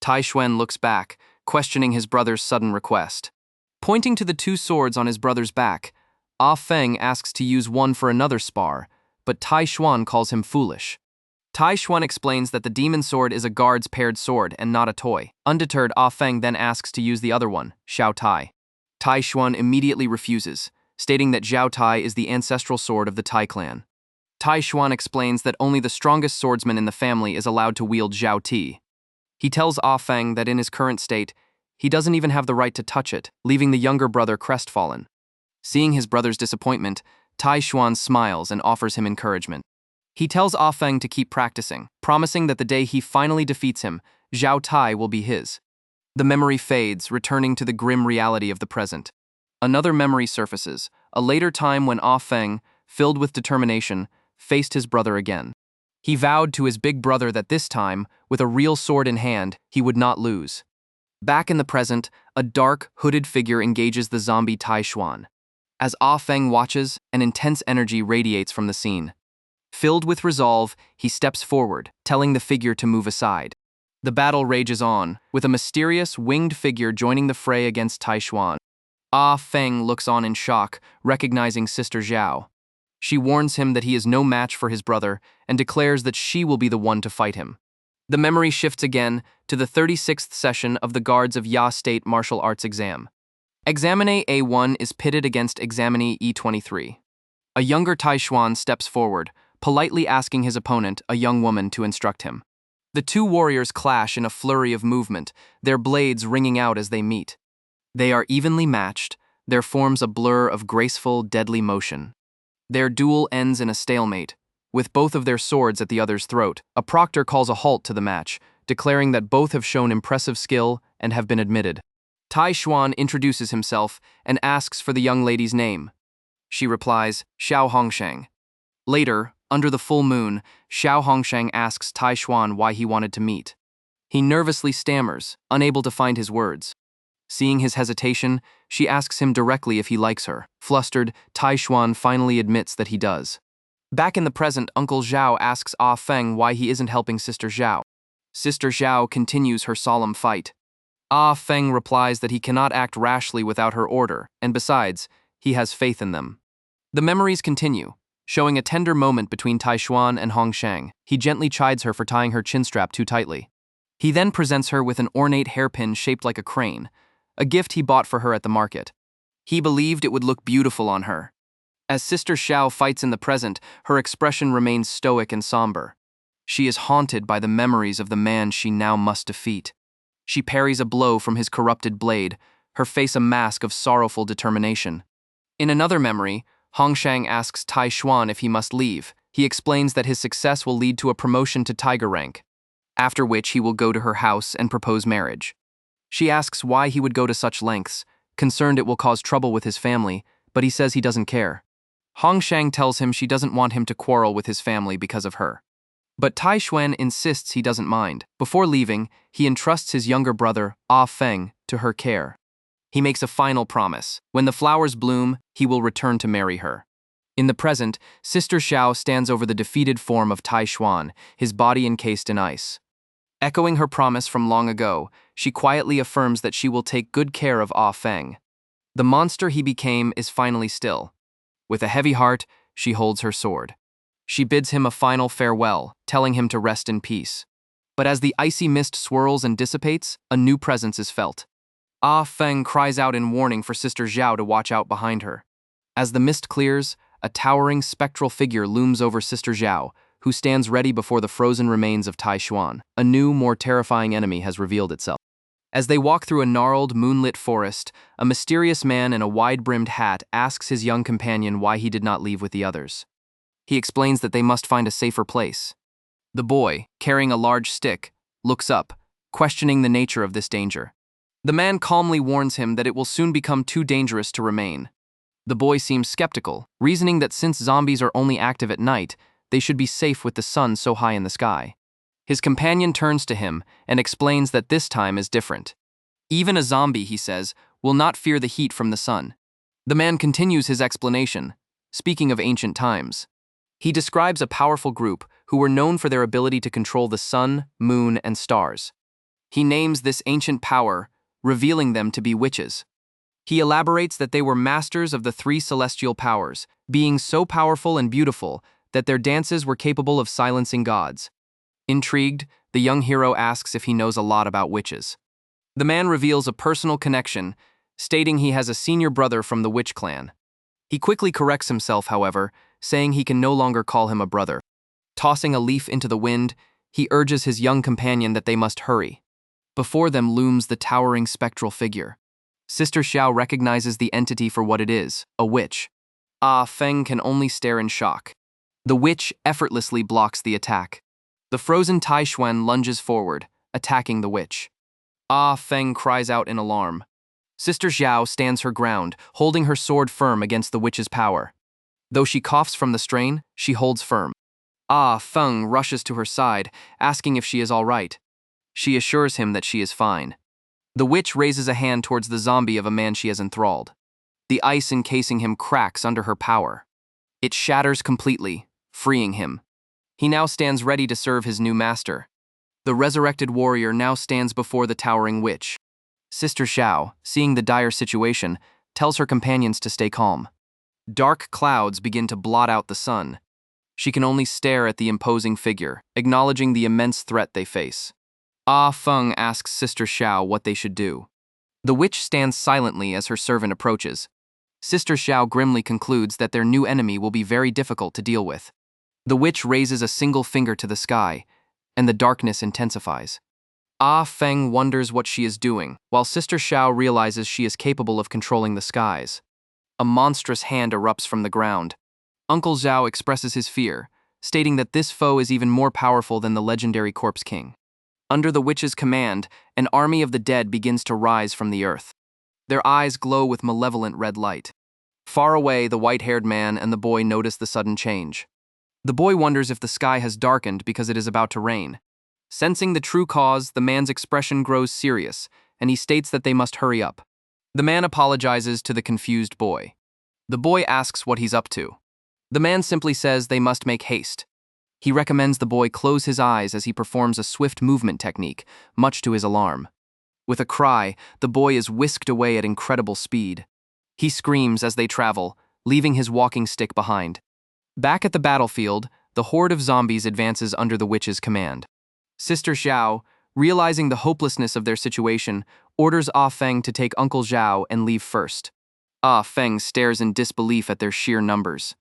Tai Xuan looks back, questioning his brother's sudden request. Pointing to the two swords on his brother's back, Ah Feng asks to use one for another spar, but Tai Xuan calls him foolish. Tai Xuan explains that the demon sword is a guard's paired sword and not a toy. Undeterred, Ah Feng then asks to use the other one, Xiao Tai. Tai Xuan immediately refuses, stating that Xiao Tai is the ancestral sword of the Tai clan. Tai Xuan explains that only the strongest swordsman in the family is allowed to wield Xiao Ti. He tells Ah Feng that in his current state, he doesn't even have the right to touch it, leaving the younger brother crestfallen. Seeing his brother's disappointment, Tai Xuan smiles and offers him encouragement. He tells Ah Feng to keep practicing, promising that the day he finally defeats him, Xiao Tai will be his. The memory fades, returning to the grim reality of the present. Another memory surfaces, a later time when Ah Feng, filled with determination, faced his brother again. He vowed to his big brother that this time, with a real sword in hand, he would not lose. Back in the present, a dark, hooded figure engages the zombie Tai Xuan. As Ah Feng watches, an intense energy radiates from the scene. Filled with resolve, he steps forward, telling the figure to move aside. The battle rages on, with a mysterious, winged figure joining the fray against Tai Xuan. Ah Feng looks on in shock, recognizing Sister Zhao. She warns him that he is no match for his brother and declares that she will be the one to fight him. The memory shifts again to the 36th session of the Guards of Ya State Martial Arts exam. Examine A1 is pitted against Examine E23. A younger Tai Xuan steps forward, politely asking his opponent, a young woman, to instruct him. The two warriors clash in a flurry of movement, their blades ringing out as they meet. They are evenly matched, there forms a blur of graceful, deadly motion. Their duel ends in a stalemate, with both of their swords at the other's throat. A proctor calls a halt to the match, declaring that both have shown impressive skill and have been admitted. Tai Xuan introduces himself and asks for the young lady's name. She replies, Xiao Hongsheng. Later, under the full moon, Xiao Hongsheng asks Tai Xuan why he wanted to meet. He nervously stammers, unable to find his words. Seeing his hesitation, she asks him directly if he likes her. Flustered, Tai Xuan finally admits that he does. Back in the present, Uncle Zhao asks Ah Feng why he isn't helping Sister Zhao. Sister Zhao continues her solemn fight. Ah Feng replies that he cannot act rashly without her order, and besides, he has faith in them. The memories continue, showing a tender moment between Tai Xuan and Hongsheng. He gently chides her for tying her chin strap too tightly. He then presents her with an ornate hairpin shaped like a crane, a gift he bought for her at the market. He believed it would look beautiful on her. As Sister Xiao fights in the present, her expression remains stoic and somber. She is haunted by the memories of the man she now must defeat. She parries a blow from his corrupted blade, her face a mask of sorrowful determination. In another memory, Hongsheng asks Tai Xuan if he must leave. He explains that his success will lead to a promotion to tiger rank, after which he will go to her house and propose marriage. She asks why he would go to such lengths, concerned it will cause trouble with his family, but he says he doesn't care. Hongsheng tells him she doesn't want him to quarrel with his family because of her. But Tai Xuan insists he doesn't mind. Before leaving, he entrusts his younger brother, Ah Feng, to her care. He makes a final promise. When the flowers bloom, he will return to marry her. In the present, Sister Xiao stands over the defeated form of Tai Xuan, his body encased in ice. Echoing her promise from long ago, she quietly affirms that she will take good care of Ah Feng. The monster he became is finally still. With a heavy heart, she holds her sword. She bids him a final farewell, telling him to rest in peace. But as the icy mist swirls and dissipates, a new presence is felt. Ah Feng cries out in warning for Sister Zhao to watch out behind her. As the mist clears, a towering spectral figure looms over Sister Zhao, who stands ready before the frozen remains of Tai Xuan. A new, more terrifying enemy has revealed itself. As they walk through a gnarled, moonlit forest, a mysterious man in a wide-brimmed hat asks his young companion why he did not leave with the others. He explains that they must find a safer place. The boy, carrying a large stick, looks up, questioning the nature of this danger. The man calmly warns him that it will soon become too dangerous to remain. The boy seems skeptical, reasoning that since zombies are only active at night, they should be safe with the sun so high in the sky. His companion turns to him and explains that this time is different. Even a zombie, he says, will not fear the heat from the sun. The man continues his explanation, speaking of ancient times. He describes a powerful group who were known for their ability to control the sun, moon, and stars. He names this ancient power, revealing them to be witches. He elaborates that they were masters of the three celestial powers, being so powerful and beautiful that their dances were capable of silencing gods. Intrigued, the young hero asks if he knows a lot about witches. The man reveals a personal connection, stating he has a senior brother from the witch clan. He quickly corrects himself, however, saying he can no longer call him a brother. Tossing a leaf into the wind, he urges his young companion that they must hurry. Before them looms the towering spectral figure. Sister Xiao recognizes the entity for what it is, a witch. Ah Feng can only stare in shock. The witch effortlessly blocks the attack. The frozen Tai Xuan lunges forward, attacking the witch. Ah Feng cries out in alarm. Sister Xiao stands her ground, holding her sword firm against the witch's power. Though she coughs from the strain, she holds firm. Ah Feng rushes to her side, asking if she is all right. She assures him that she is fine. The witch raises a hand towards the zombie of a man she has enthralled. The ice encasing him cracks under her power. It shatters completely, freeing him. He now stands ready to serve his new master. The resurrected warrior now stands before the towering witch. Sister Xiao, seeing the dire situation, tells her companions to stay calm. Dark clouds begin to blot out the sun. She can only stare at the imposing figure, acknowledging the immense threat they face. Ah Feng asks Sister Xiao what they should do. The witch stands silently as her servant approaches. Sister Xiao grimly concludes that their new enemy will be very difficult to deal with. The witch raises a single finger to the sky, and the darkness intensifies. Ah Feng wonders what she is doing, while Sister Xiao realizes she is capable of controlling the skies. A monstrous hand erupts from the ground. Uncle Zhao expresses his fear, stating that this foe is even more powerful than the legendary Corpse King. Under the witch's command, an army of the dead begins to rise from the earth. Their eyes glow with malevolent red light. Far away, the white-haired man and the boy notice the sudden change. The boy wonders if the sky has darkened because it is about to rain. Sensing the true cause, the man's expression grows serious, and he states that they must hurry up. The man apologizes to the confused boy. The boy asks what he's up to. The man simply says they must make haste. He recommends the boy close his eyes as he performs a swift movement technique, much to his alarm. With a cry, the boy is whisked away at incredible speed. He screams as they travel, leaving his walking stick behind. Back at the battlefield, the horde of zombies advances under the witch's command. Sister Xiao, realizing the hopelessness of their situation, orders Ah Feng to take Uncle Zhao and leave first. Ah Feng stares in disbelief at their sheer numbers.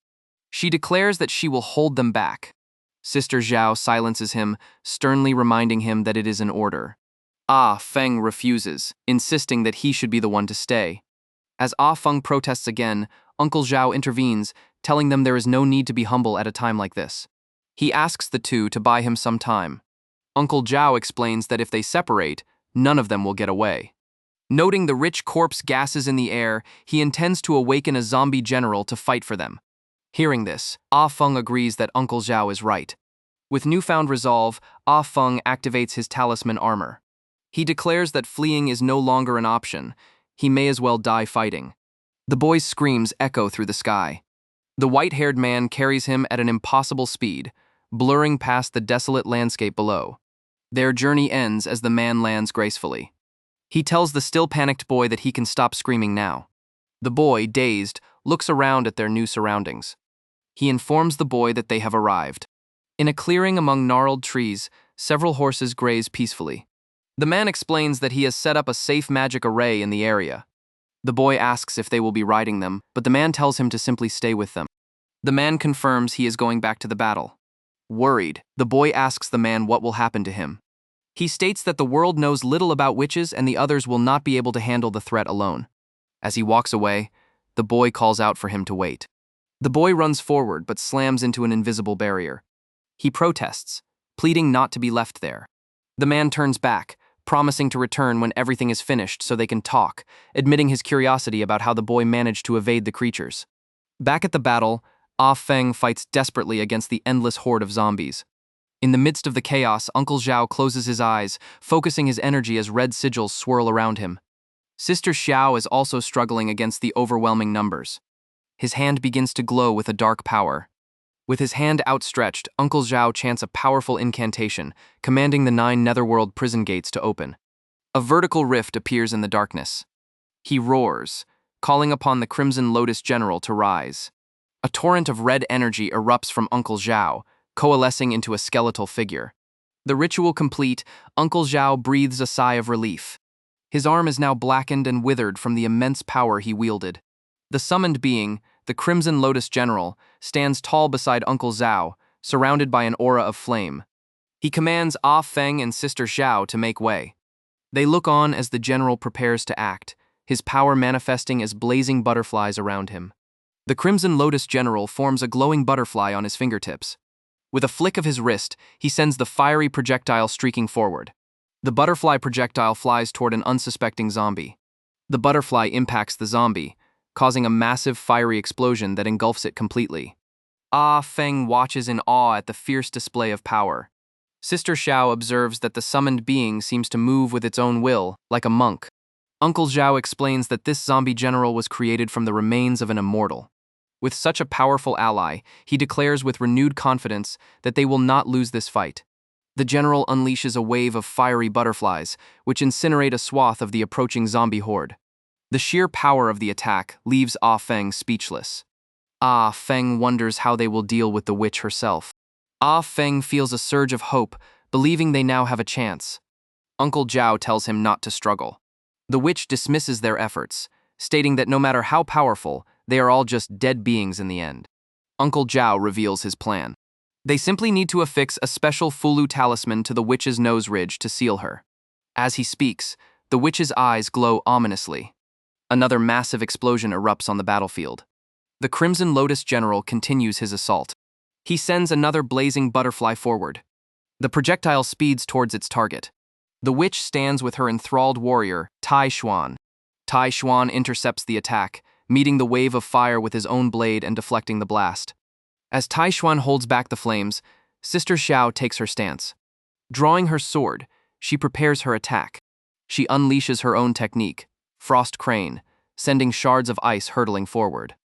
She declares that she will hold them back. Sister Zhao silences him, sternly reminding him that it is an order. Ah Feng refuses, insisting that he should be the one to stay. As Ah Feng protests again, Uncle Zhao intervenes, telling them there is no need to be humble at a time like this. He asks the two to buy him some time. Uncle Zhao explains that if they separate, none of them will get away. Noting the rich corpse gases in the air, he intends to awaken a zombie general to fight for them. Hearing this, Ah Feng agrees that Uncle Zhao is right. With newfound resolve, Ah Feng activates his talisman armor. He declares that fleeing is no longer an option. He may as well die fighting. The boy's screams echo through the sky. The white-haired man carries him at an impossible speed, blurring past the desolate landscape below. Their journey ends as the man lands gracefully. He tells the still panicked boy that he can stop screaming now. The boy, dazed, looks around at their new surroundings. He informs the boy that they have arrived. In a clearing among gnarled trees, several horses graze peacefully. The man explains that he has set up a safe magic array in the area. The boy asks if they will be riding them, but the man tells him to simply stay with them. The man confirms he is going back to the battle. Worried, the boy asks the man what will happen to him. He states that the world knows little about witches and the others will not be able to handle the threat alone. As he walks away, the boy calls out for him to wait. The boy runs forward but slams into an invisible barrier. He protests, pleading not to be left there. The man turns back, promising to return when everything is finished so they can talk, admitting his curiosity about how the boy managed to evade the creatures. Back at the battle, Ah Feng fights desperately against the endless horde of zombies. In the midst of the chaos, Uncle Zhao closes his eyes, focusing his energy as red sigils swirl around him. Sister Xiao is also struggling against the overwhelming numbers. His hand begins to glow with a dark power. With his hand outstretched, Uncle Zhao chants a powerful incantation, commanding the 9 netherworld prison gates to open. A vertical rift appears in the darkness. He roars, calling upon the Crimson Lotus General to rise. A torrent of red energy erupts from Uncle Zhao, coalescing into a skeletal figure. The ritual complete, Uncle Zhao breathes a sigh of relief. His arm is now blackened and withered from the immense power he wielded. The summoned being, the Crimson Lotus General, stands tall beside Uncle Zhao, surrounded by an aura of flame. He commands Ah Feng and Sister Xiao to make way. They look on as the general prepares to act, his power manifesting as blazing butterflies around him. The Crimson Lotus General forms a glowing butterfly on his fingertips. With a flick of his wrist, he sends the fiery projectile streaking forward. The butterfly projectile flies toward an unsuspecting zombie. The butterfly impacts the zombie, causing a massive fiery explosion that engulfs it completely. Ah Feng watches in awe at the fierce display of power. Sister Xiao observes that the summoned being seems to move with its own will, like a monk. Uncle Zhao explains that this zombie general was created from the remains of an immortal. With such a powerful ally, he declares with renewed confidence that they will not lose this fight. The general unleashes a wave of fiery butterflies, which incinerate a swath of the approaching zombie horde. The sheer power of the attack leaves Ah Feng speechless. Ah Feng wonders how they will deal with the witch herself. Ah Feng feels a surge of hope, believing they now have a chance. Uncle Zhao tells him not to struggle. The witch dismisses their efforts, stating that no matter how powerful, they are all just dead beings in the end. Uncle Zhao reveals his plan. They simply need to affix a special Fulu talisman to the witch's nose ridge to seal her. As he speaks, the witch's eyes glow ominously. Another massive explosion erupts on the battlefield. The Crimson Lotus general continues his assault. He sends another blazing butterfly forward. The projectile speeds towards its target. The witch stands with her enthralled warrior, Tai Xuan. Tai Xuan intercepts the attack, meeting the wave of fire with his own blade and deflecting the blast. As Tai Xuan holds back the flames, Sister Xiao takes her stance. Drawing her sword, she prepares her attack. She unleashes her own technique, Frost Crane, sending shards of ice hurtling forward.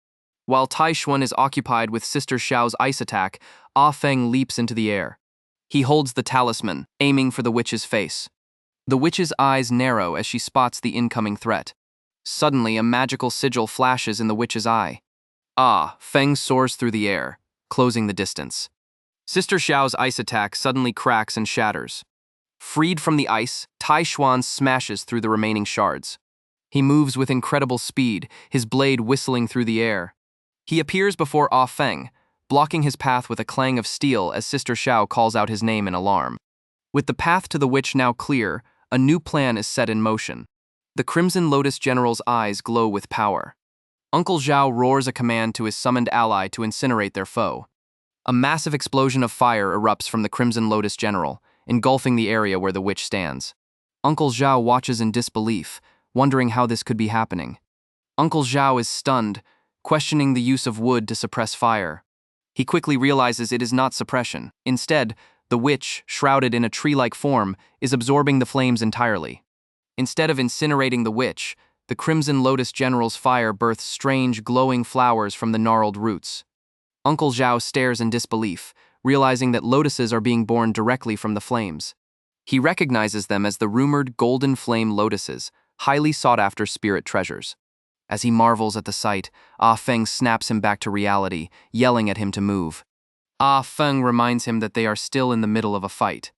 While Tai Xuan is occupied with Sister Xiao's ice attack, Ah Feng leaps into the air. He holds the talisman, aiming for the witch's face. The witch's eyes narrow as she spots the incoming threat. Suddenly, a magical sigil flashes in the witch's eye. Ah Feng soars through the air, closing the distance. Sister Xiao's ice attack suddenly cracks and shatters. Freed from the ice, Tai Xuan smashes through the remaining shards. He moves with incredible speed, his blade whistling through the air. He appears before Ah Feng, blocking his path with a clang of steel as Sister Xiao calls out his name in alarm. With the path to the witch now clear, a new plan is set in motion. The Crimson Lotus general's eyes glow with power. Uncle Zhao roars a command to his summoned ally to incinerate their foe. A massive explosion of fire erupts from the Crimson Lotus general, engulfing the area where the witch stands. Uncle Zhao watches in disbelief, wondering how this could be happening. Uncle Zhao is stunned, questioning the use of wood to suppress fire. He quickly realizes it is not suppression. Instead, the witch, shrouded in a tree-like form, is absorbing the flames entirely. Instead of incinerating the witch, the Crimson Lotus general's fire births strange, glowing flowers from the gnarled roots. Uncle Zhao stares in disbelief, realizing that lotuses are being born directly from the flames. He recognizes them as the rumored golden flame lotuses, highly sought-after spirit treasures. As he marvels at the sight, Ah Feng snaps him back to reality, yelling at him to move. Ah Feng reminds him that they are still in the middle of a fight.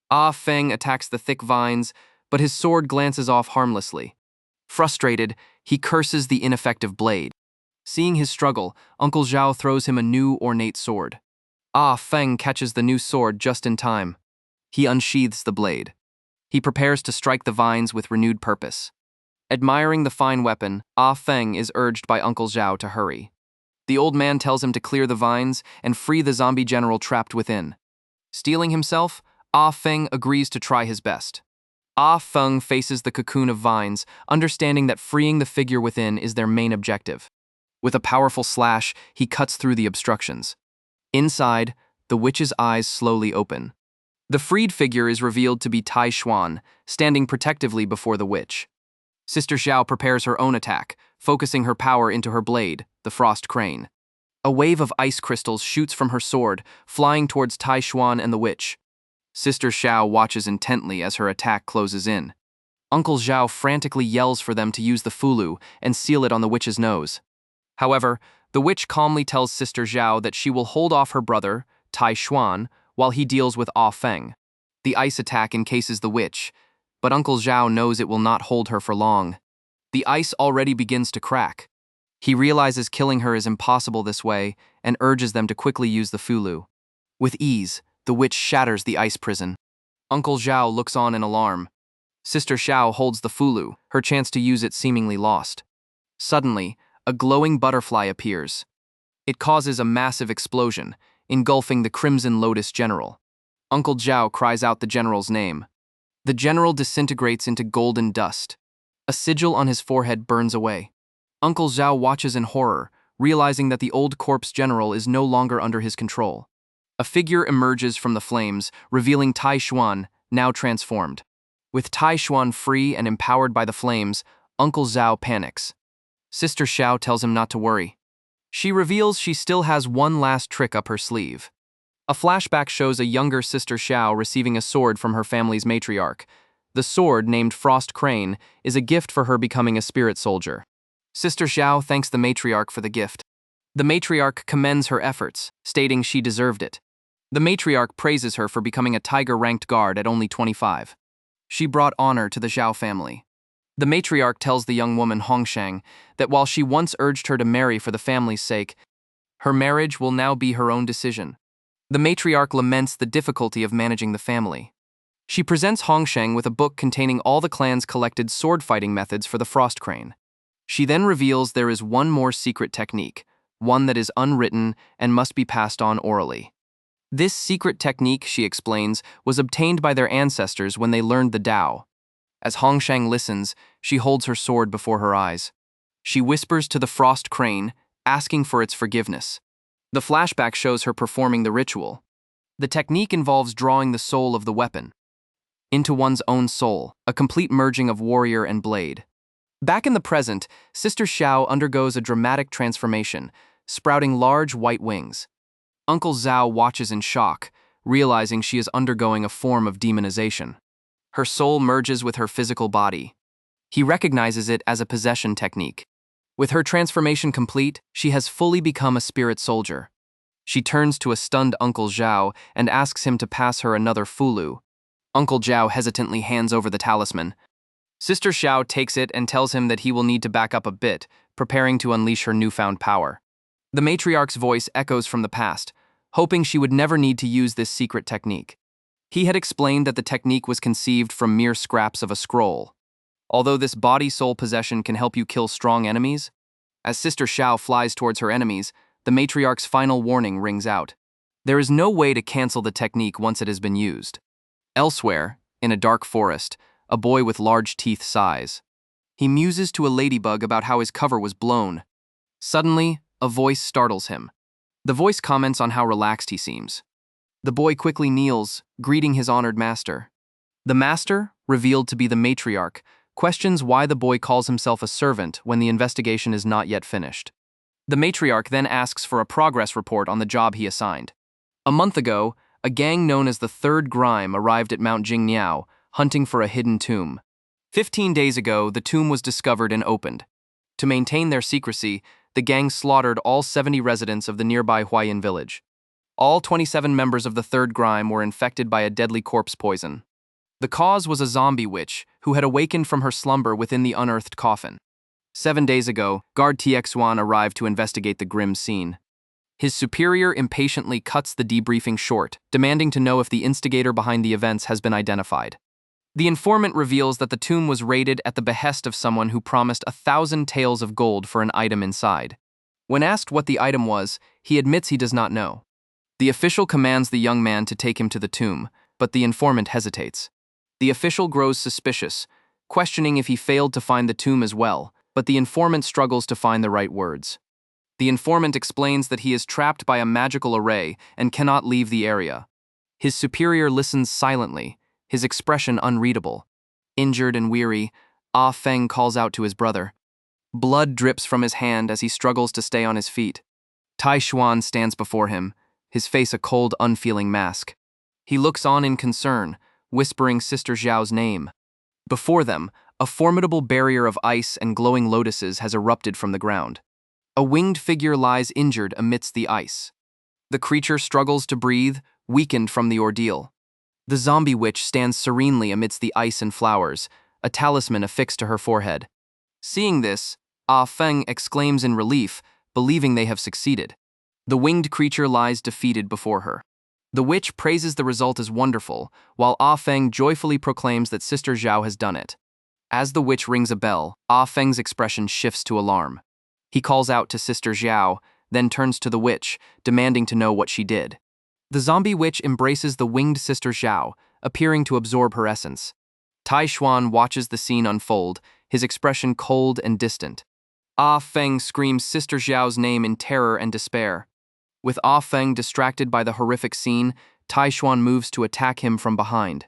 Ah Feng attacks the thick vines, but his sword glances off harmlessly. Frustrated, he curses the ineffective blade. Seeing his struggle, Uncle Zhao throws him a new ornate sword. Ah Feng catches the new sword just in time. He unsheathes the blade. He prepares to strike the vines with renewed purpose. Admiring the fine weapon, Ah Feng is urged by Uncle Zhao to hurry. The old man tells him to clear the vines and free the zombie general trapped within. Steeling himself, Ah Feng agrees to try his best. Ah Feng faces the cocoon of vines, understanding that freeing the figure within is their main objective. With a powerful slash, he cuts through the obstructions. Inside, the witch's eyes slowly open. The freed figure is revealed to be Tai Xuan, standing protectively before the witch. Sister Xiao prepares her own attack, focusing her power into her blade, the Frost Crane. A wave of ice crystals shoots from her sword, flying towards Tai Xuan and the witch. Sister Xiao watches intently as her attack closes in. Uncle Zhao frantically yells for them to use the Fulu and seal it on the witch's nose. However, the witch calmly tells Sister Xiao that she will hold off her brother, Tai Xuan, while he deals with Ah Feng. The ice attack encases the witch, but Uncle Zhao knows it will not hold her for long. The ice already begins to crack. He realizes killing her is impossible this way and urges them to quickly use the Fulu. With ease, the witch shatters the ice prison. Uncle Zhao looks on in alarm. Sister Xiao holds the Fulu, her chance to use it seemingly lost. Suddenly, a glowing butterfly appears. It causes a massive explosion, engulfing the Crimson Lotus general. Uncle Zhao cries out the general's name. The general disintegrates into golden dust. A sigil on his forehead burns away. Uncle Zhao watches in horror, realizing that the old corpse general is no longer under his control. A figure emerges from the flames, revealing Tai Xuan, now transformed. With Tai Xuan free and empowered by the flames, Uncle Zhao panics. Sister Xiao tells him not to worry. She reveals she still has one last trick up her sleeve. A flashback shows a younger Sister Xiao receiving a sword from her family's matriarch. The sword, named Frost Crane, is a gift for her becoming a spirit soldier. Sister Xiao thanks the matriarch for the gift. The matriarch commends her efforts, stating she deserved it. The matriarch praises her for becoming a tiger-ranked guard at only 25. She brought honor to the Zhao family. The matriarch tells the young woman Hongshang that while she once urged her to marry for the family's sake, her marriage will now be her own decision. The matriarch laments the difficulty of managing the family. She presents Hongsheng with a book containing all the clan's collected sword-fighting methods for the Frost Crane. She then reveals there is one more secret technique, one that is unwritten and must be passed on orally. This secret technique, she explains, was obtained by their ancestors when they learned the Tao. As Hongsheng listens, she holds her sword before her eyes. She whispers to the Frost Crane, asking for its forgiveness. The flashback shows her performing the ritual. The technique involves drawing the soul of the weapon into one's own soul, a complete merging of warrior and blade. Back in the present, Sister Xiao undergoes a dramatic transformation, sprouting large white wings. Uncle Zhao watches in shock, realizing she is undergoing a form of demonization. Her soul merges with her physical body. He recognizes it as a possession technique. With her transformation complete, she has fully become a spirit soldier. She turns to a stunned Uncle Zhao and asks him to pass her another fulu. Uncle Zhao hesitantly hands over the talisman. Sister Xiao takes it and tells him that he will need to back up a bit, preparing to unleash her newfound power. The matriarch's voice echoes from the past, hoping she would never need to use this secret technique. He had explained that the technique was conceived from mere scraps of a scroll. Although this body-soul possession can help you kill strong enemies, as Sister Xiao flies towards her enemies, the matriarch's final warning rings out. There is no way to cancel the technique once it has been used. Elsewhere, in a dark forest, a boy with large teeth sighs. He muses to a ladybug about how his cover was blown. Suddenly, a voice startles him. The voice comments on how relaxed he seems. The boy quickly kneels, greeting his honored master. The master, revealed to be the matriarch, questions why the boy calls himself a servant when the investigation is not yet finished. The matriarch then asks for a progress report on the job he assigned. A month ago, a gang known as the Third Grime arrived at Mount Jingniao, hunting for a hidden tomb. 15 days ago, the tomb was discovered and opened. To maintain their secrecy, the gang slaughtered all 70 residents of the nearby Huayin village. All 27 members of the Third Grime were infected by a deadly corpse poison. The cause was a zombie witch who had awakened from her slumber within the unearthed coffin. 7 days ago, Guard Txuan arrived to investigate the grim scene. His superior impatiently cuts the debriefing short, demanding to know if the instigator behind the events has been identified. The informant reveals that the tomb was raided at the behest of someone who promised 1,000 taels of gold for an item inside. When asked what the item was, he admits he does not know. The official commands the young man to take him to the tomb, but the informant hesitates. The official grows suspicious, questioning if he failed to find the tomb as well, but the informant struggles to find the right words. The informant explains that he is trapped by a magical array and cannot leave the area. His superior listens silently, his expression unreadable. Injured and weary, Ah Feng calls out to his brother. Blood drips from his hand as he struggles to stay on his feet. Tai Xuan stands before him, his face a cold, unfeeling mask. He looks on in concern, whispering Sister Zhao's name. Before them, a formidable barrier of ice and glowing lotuses has erupted from the ground. A winged figure lies injured amidst the ice. The creature struggles to breathe, weakened from the ordeal. The zombie witch stands serenely amidst the ice and flowers, a talisman affixed to her forehead. Seeing this, Ah Feng exclaims in relief, believing they have succeeded. The winged creature lies defeated before her. The witch praises the result as wonderful, while Ah Feng joyfully proclaims that Sister Zhao has done it. As the witch rings a bell, Ah Feng's expression shifts to alarm. He calls out to Sister Zhao, then turns to the witch, demanding to know what she did. The zombie witch embraces the winged Sister Zhao, appearing to absorb her essence. Tai Xuan watches the scene unfold, his expression cold and distant. Ah Feng screams Sister Zhao's name in terror and despair. With Ah Feng distracted by the horrific scene, Tai Xuan moves to attack him from behind.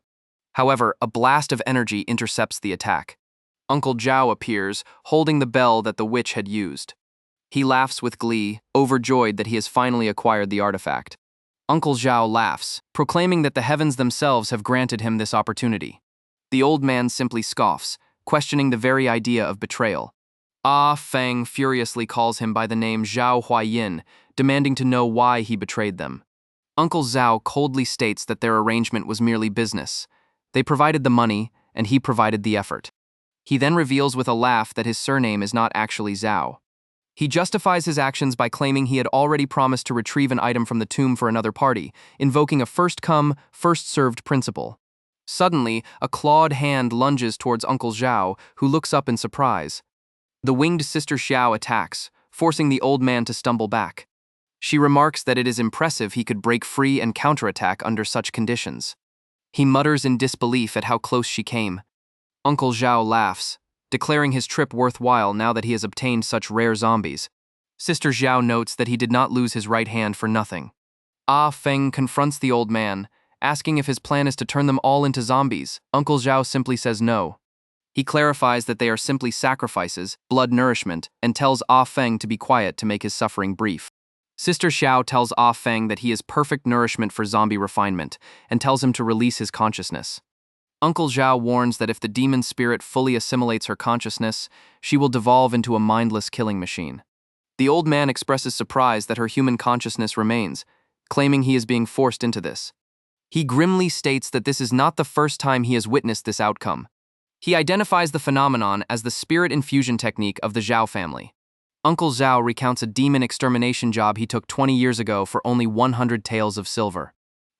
However, a blast of energy intercepts the attack. Uncle Zhao appears, holding the bell that the witch had used. He laughs with glee, overjoyed that he has finally acquired the artifact. Uncle Zhao laughs, proclaiming that the heavens themselves have granted him this opportunity. The old man simply scoffs, questioning the very idea of betrayal. Ah Feng furiously calls him by the name Zhao Huayin, demanding to know why he betrayed them. Uncle Zhao coldly states that their arrangement was merely business. They provided the money, and he provided the effort. He then reveals with a laugh that his surname is not actually Zhao. He justifies his actions by claiming he had already promised to retrieve an item from the tomb for another party, invoking a first-come, first-served principle. Suddenly, a clawed hand lunges towards Uncle Zhao, who looks up in surprise. The winged Sister Xiao attacks, forcing the old man to stumble back. She remarks that it is impressive he could break free and counterattack under such conditions. He mutters in disbelief at how close she came. Uncle Zhao laughs, declaring his trip worthwhile now that he has obtained such rare zombies. Sister Xiao notes that he did not lose his right hand for nothing. Ah Feng confronts the old man, asking if his plan is to turn them all into zombies. Uncle Zhao simply says no. He clarifies that they are simply sacrifices, blood nourishment, and tells Ah Feng to be quiet to make his suffering brief. Sister Xiao tells Ah Feng that he is perfect nourishment for zombie refinement, and tells him to release his consciousness. Uncle Zhao warns that if the demon spirit fully assimilates her consciousness, she will devolve into a mindless killing machine. The old man expresses surprise that her human consciousness remains, claiming he is being forced into this. He grimly states that this is not the first time he has witnessed this outcome. He identifies the phenomenon as the spirit infusion technique of the Zhao family. Uncle Zhao recounts a demon extermination job he took 20 years ago for only 100 taels of silver.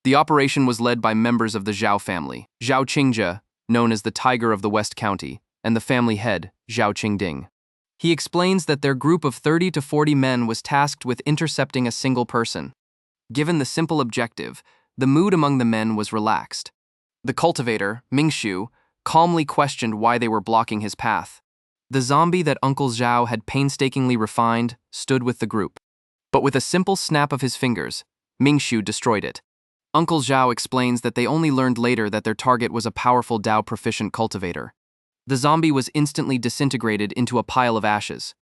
The operation was led by members of the Zhao family, Zhao Qingjie, known as the Tiger of the West County, and the family head, Zhao Qingding. He explains that their group of 30 to 40 men was tasked with intercepting a single person. Given the simple objective, the mood among the men was relaxed. The cultivator, Mingshu, calmly questioned why they were blocking his path. The zombie that Uncle Zhao had painstakingly refined stood with the group. But with a simple snap of his fingers, Mingshu destroyed it. Uncle Zhao explains that they only learned later that their target was a powerful Dao-proficient cultivator. The zombie was instantly disintegrated into a pile of ashes.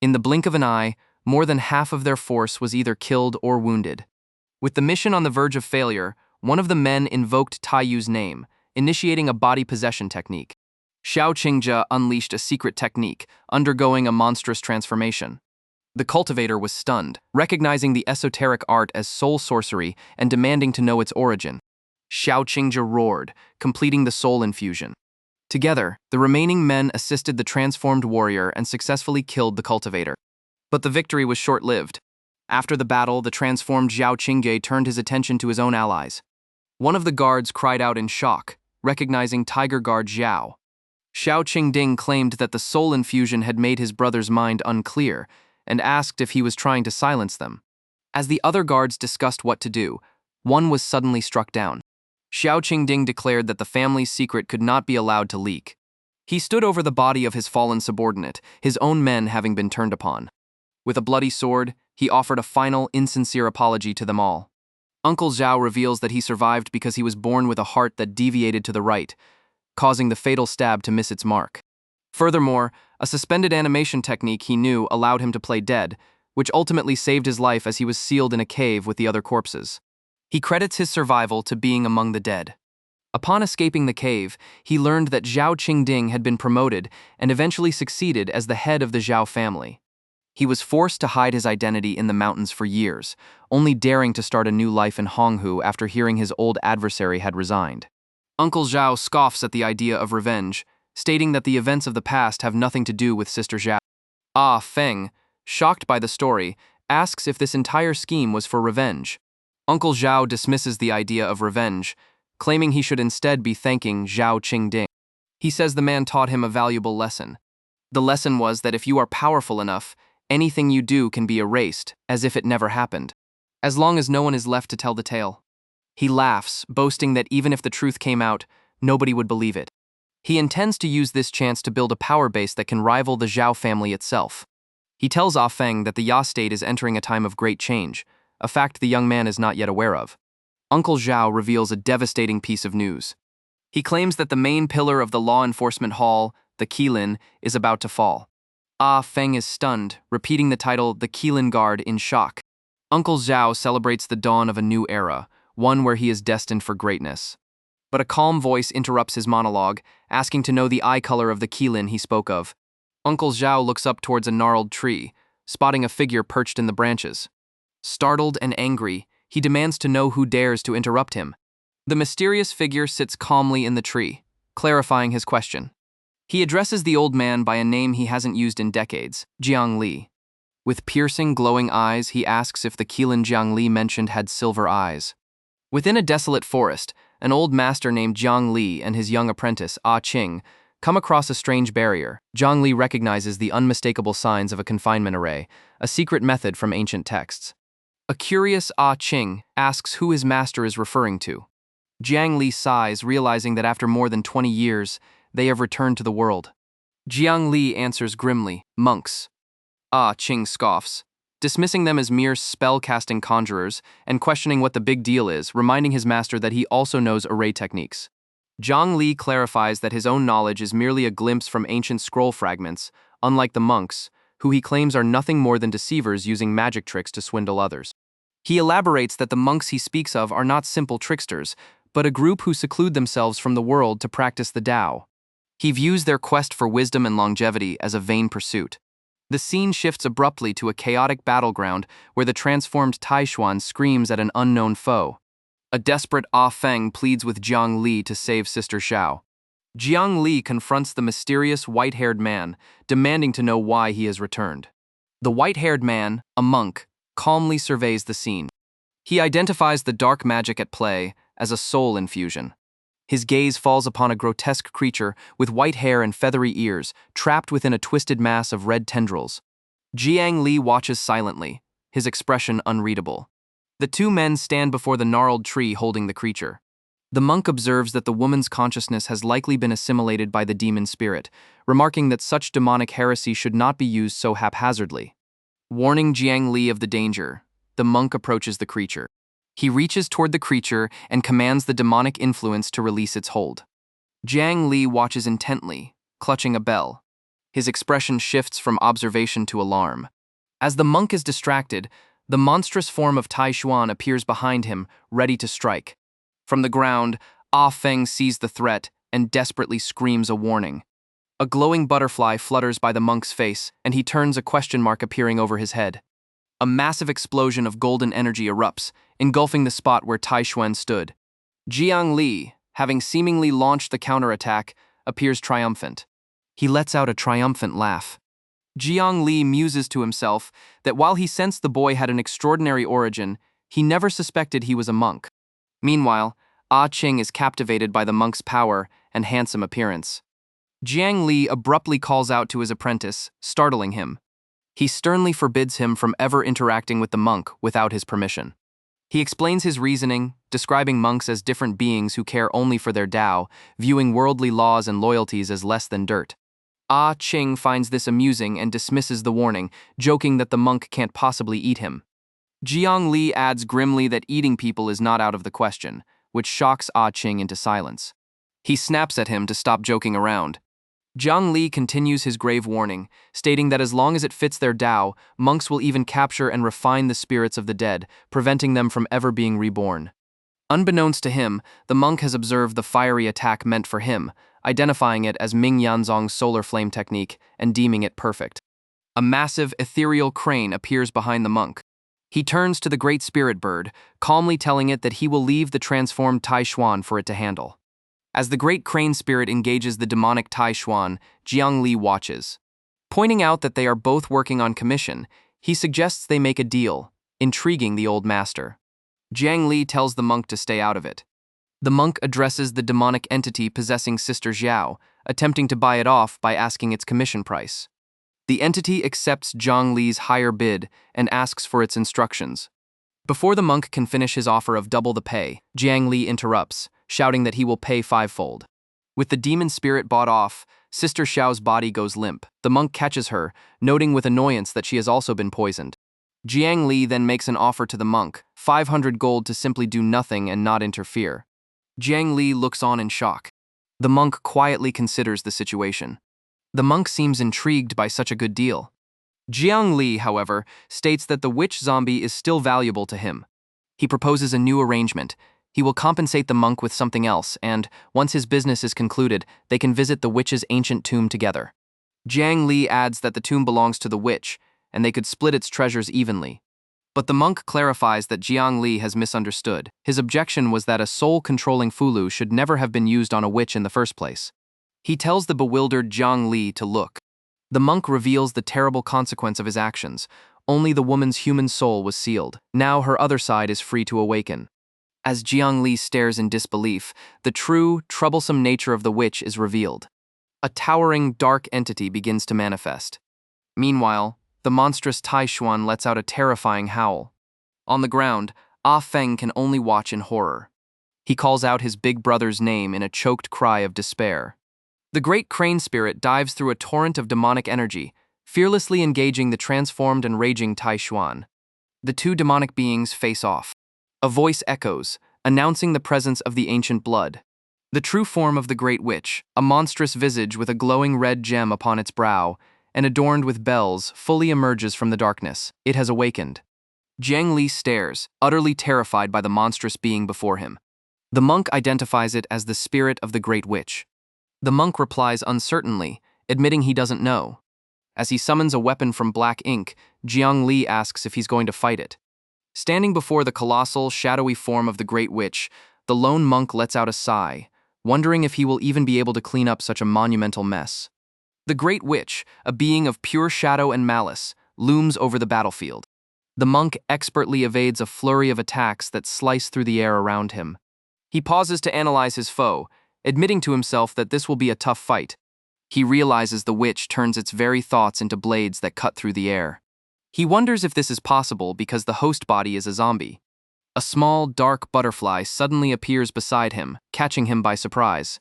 In the blink of an eye, more than half of their force was either killed or wounded. With the mission on the verge of failure, one of the men invoked Taiyu's name, initiating a body possession technique. Xiao Qingjie unleashed a secret technique, undergoing a monstrous transformation. The cultivator was stunned, recognizing the esoteric art as soul sorcery and demanding to know its origin. Xiao Qingjie roared, completing the soul infusion. Together, the remaining men assisted the transformed warrior and successfully killed the cultivator. But the victory was short-lived. After the battle, the transformed Zhao Qingjie turned his attention to his own allies. One of the guards cried out in shock, recognizing Tiger Guard Zhao. Zhao Qingding claimed that the soul infusion had made his brother's mind unclear, and asked if he was trying to silence them. As the other guards discussed what to do, one was suddenly struck down. Zhao Qingding declared that the family's secret could not be allowed to leak. He stood over the body of his fallen subordinate, his own men having been turned upon. With a bloody sword, he offered a final, insincere apology to them all. Uncle Zhao reveals that he survived because he was born with a heart that deviated to the right, causing the fatal stab to miss its mark. Furthermore, a suspended animation technique he knew allowed him to play dead, which ultimately saved his life as he was sealed in a cave with the other corpses. He credits his survival to being among the dead. Upon escaping the cave, he learned that Zhao Qingding had been promoted and eventually succeeded as the head of the Zhao family. He was forced to hide his identity in the mountains for years, only daring to start a new life in Honghu after hearing his old adversary had resigned. Uncle Zhao scoffs at the idea of revenge, stating that the events of the past have nothing to do with Sister Zhao. Ah Feng, shocked by the story, asks if this entire scheme was for revenge. Uncle Zhao dismisses the idea of revenge, claiming he should instead be thanking Zhao Qingding. He says the man taught him a valuable lesson. The lesson was that if you are powerful enough, anything you do can be erased, as if it never happened, as long as no one is left to tell the tale. He laughs, boasting that even if the truth came out, nobody would believe it. He intends to use this chance to build a power base that can rival the Zhao family itself. He tells Ah Feng that the Ya state is entering a time of great change, a fact the young man is not yet aware of. Uncle Zhao reveals a devastating piece of news. He claims that the main pillar of the law enforcement hall, the Qilin, is about to fall. Ah Feng is stunned, repeating the title the Qilin Guard in shock. Uncle Zhao celebrates the dawn of a new era, one where he is destined for greatness. But a calm voice interrupts his monologue, asking to know the eye color of the Qilin he spoke of. Uncle Zhao looks up towards a gnarled tree, spotting a figure perched in the branches. Startled and angry, he demands to know who dares to interrupt him. The mysterious figure sits calmly in the tree, clarifying his question. He addresses the old man by a name he hasn't used in decades, Jiang Li. With piercing, glowing eyes, he asks if the Qilin Jiang Li mentioned had silver eyes. Within a desolate forest, an old master named Jiang Li and his young apprentice, Ah Qing, come across a strange barrier. Jiang Li recognizes the unmistakable signs of a confinement array, a secret method from ancient texts. A curious Ah Qing asks who his master is referring to. Jiang Li sighs, realizing that after more than 20 years, they have returned to the world. Jiang Li answers grimly, monks. Ah Qing scoffs, dismissing them as mere spell-casting conjurers and questioning what the big deal is, reminding his master that he also knows array techniques. Jiang Li clarifies that his own knowledge is merely a glimpse from ancient scroll fragments, unlike the monks, who he claims are nothing more than deceivers using magic tricks to swindle others. He elaborates that the monks he speaks of are not simple tricksters, but a group who seclude themselves from the world to practice the Tao. He views their quest for wisdom and longevity as a vain pursuit. The scene shifts abruptly to a chaotic battleground where the transformed Taishuan screams at an unknown foe. A desperate Ah Feng pleads with Jiang Li to save Sister Xiao. Jiang Li confronts the mysterious white-haired man, demanding to know why he has returned. The white-haired man, a monk, calmly surveys the scene. He identifies the dark magic at play as a soul infusion. His gaze falls upon a grotesque creature with white hair and feathery ears, trapped within a twisted mass of red tendrils. Jiang Li watches silently, his expression unreadable. The two men stand before the gnarled tree holding the creature. The monk observes that the woman's consciousness has likely been assimilated by the demon spirit, remarking that such demonic heresy should not be used so haphazardly. Warning Jiang Li of the danger, the monk approaches the creature. He reaches toward the creature and commands the demonic influence to release its hold. Jiang Li watches intently, clutching a bell. His expression shifts from observation to alarm. As the monk is distracted, the monstrous form of Taishuan appears behind him, ready to strike. From the ground, Ah Feng sees the threat and desperately screams a warning. A glowing butterfly flutters by the monk's face, and he turns, a question mark appearing over his head. A massive explosion of golden energy erupts, engulfing the spot where Taishuan stood. Jiang Li, having seemingly launched the counterattack, appears triumphant. He lets out a triumphant laugh. Jiang Li muses to himself that while he sensed the boy had an extraordinary origin, he never suspected he was a monk. Meanwhile, Ah Qing is captivated by the monk's power and handsome appearance. Jiang Li abruptly calls out to his apprentice, startling him. He sternly forbids him from ever interacting with the monk without his permission. He explains his reasoning, describing monks as different beings who care only for their Tao, viewing worldly laws and loyalties as less than dirt. Ah Qing finds this amusing and dismisses the warning, joking that the monk can't possibly eat him. Jiang Li adds grimly that eating people is not out of the question, which shocks Ah Qing into silence. He snaps at him to stop joking around. Jiang Li continues his grave warning, stating that as long as it fits their Tao, monks will even capture and refine the spirits of the dead, preventing them from ever being reborn. Unbeknownst to him, the monk has observed the fiery attack meant for him, identifying it as Ming Yanzong's solar flame technique and deeming it perfect. A massive, ethereal crane appears behind the monk. He turns to the great spirit bird, calmly telling it that he will leave the transformed Taishuan for it to handle. As the great crane spirit engages the demonic Taishuan, Jiang Li watches. Pointing out that they are both working on commission, he suggests they make a deal, intriguing the old master. Jiang Li tells the monk to stay out of it. The monk addresses the demonic entity possessing Sister Xiao, attempting to buy it off by asking its commission price. The entity accepts Jiang Li's higher bid and asks for its instructions. Before the monk can finish his offer of double the pay, Jiang Li interrupts, shouting that he will pay fivefold. With the demon spirit bought off, Sister Xiao's body goes limp. The monk catches her, noting with annoyance that she has also been poisoned. Jiang Li then makes an offer to the monk, 500 gold to simply do nothing and not interfere. Jiang Li looks on in shock. The monk quietly considers the situation. The monk seems intrigued by such a good deal. Jiang Li, however, states that the witch zombie is still valuable to him. He proposes a new arrangement. He will compensate the monk with something else, and, once his business is concluded, they can visit the witch's ancient tomb together. Jiang Li adds that the tomb belongs to the witch, and they could split its treasures evenly. But the monk clarifies that Jiang Li has misunderstood. His objection was that a soul-controlling Fulu should never have been used on a witch in the first place. He tells the bewildered Jiang Li to look. The monk reveals the terrible consequence of his actions. Only the woman's human soul was sealed. Now her other side is free to awaken. As Jiang Li stares in disbelief, the true, troublesome nature of the witch is revealed. A towering, dark entity begins to manifest. Meanwhile, the monstrous Tai Xuan lets out a terrifying howl. On the ground, Ah Feng can only watch in horror. He calls out his big brother's name in a choked cry of despair. The great crane spirit dives through a torrent of demonic energy, fearlessly engaging the transformed and raging Tai Xuan. The two demonic beings face off. A voice echoes, announcing the presence of the ancient blood. The true form of the Great Witch, a monstrous visage with a glowing red gem upon its brow, and adorned with bells, fully emerges from the darkness. It has awakened. Jiang Li stares, utterly terrified by the monstrous being before him. The monk identifies it as the spirit of the Great Witch. The monk replies uncertainly, admitting he doesn't know. As he summons a weapon from black ink, Jiang Li asks if he's going to fight it. Standing before the colossal, shadowy form of the Great Witch, the lone monk lets out a sigh, wondering if he will even be able to clean up such a monumental mess. The Great Witch, a being of pure shadow and malice, looms over the battlefield. The monk expertly evades a flurry of attacks that slice through the air around him. He pauses to analyze his foe, admitting to himself that this will be a tough fight. He realizes the witch turns its very thoughts into blades that cut through the air. He wonders if this is possible because the host body is a zombie. A small, dark butterfly suddenly appears beside him, catching him by surprise.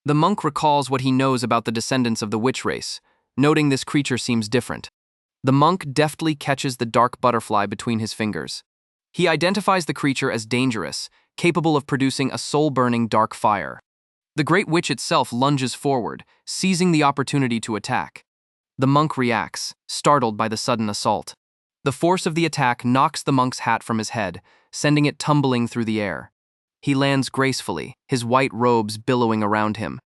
The monk recalls what he knows about the descendants of the witch race, noting this creature seems different. The monk deftly catches the dark butterfly between his fingers. He identifies the creature as dangerous, capable of producing a soul-burning dark fire. The Great Witch itself lunges forward, seizing the opportunity to attack. The monk reacts, startled by the sudden assault. The force of the attack knocks the monk's hat from his head, sending it tumbling through the air. He lands gracefully, his white robes billowing around him.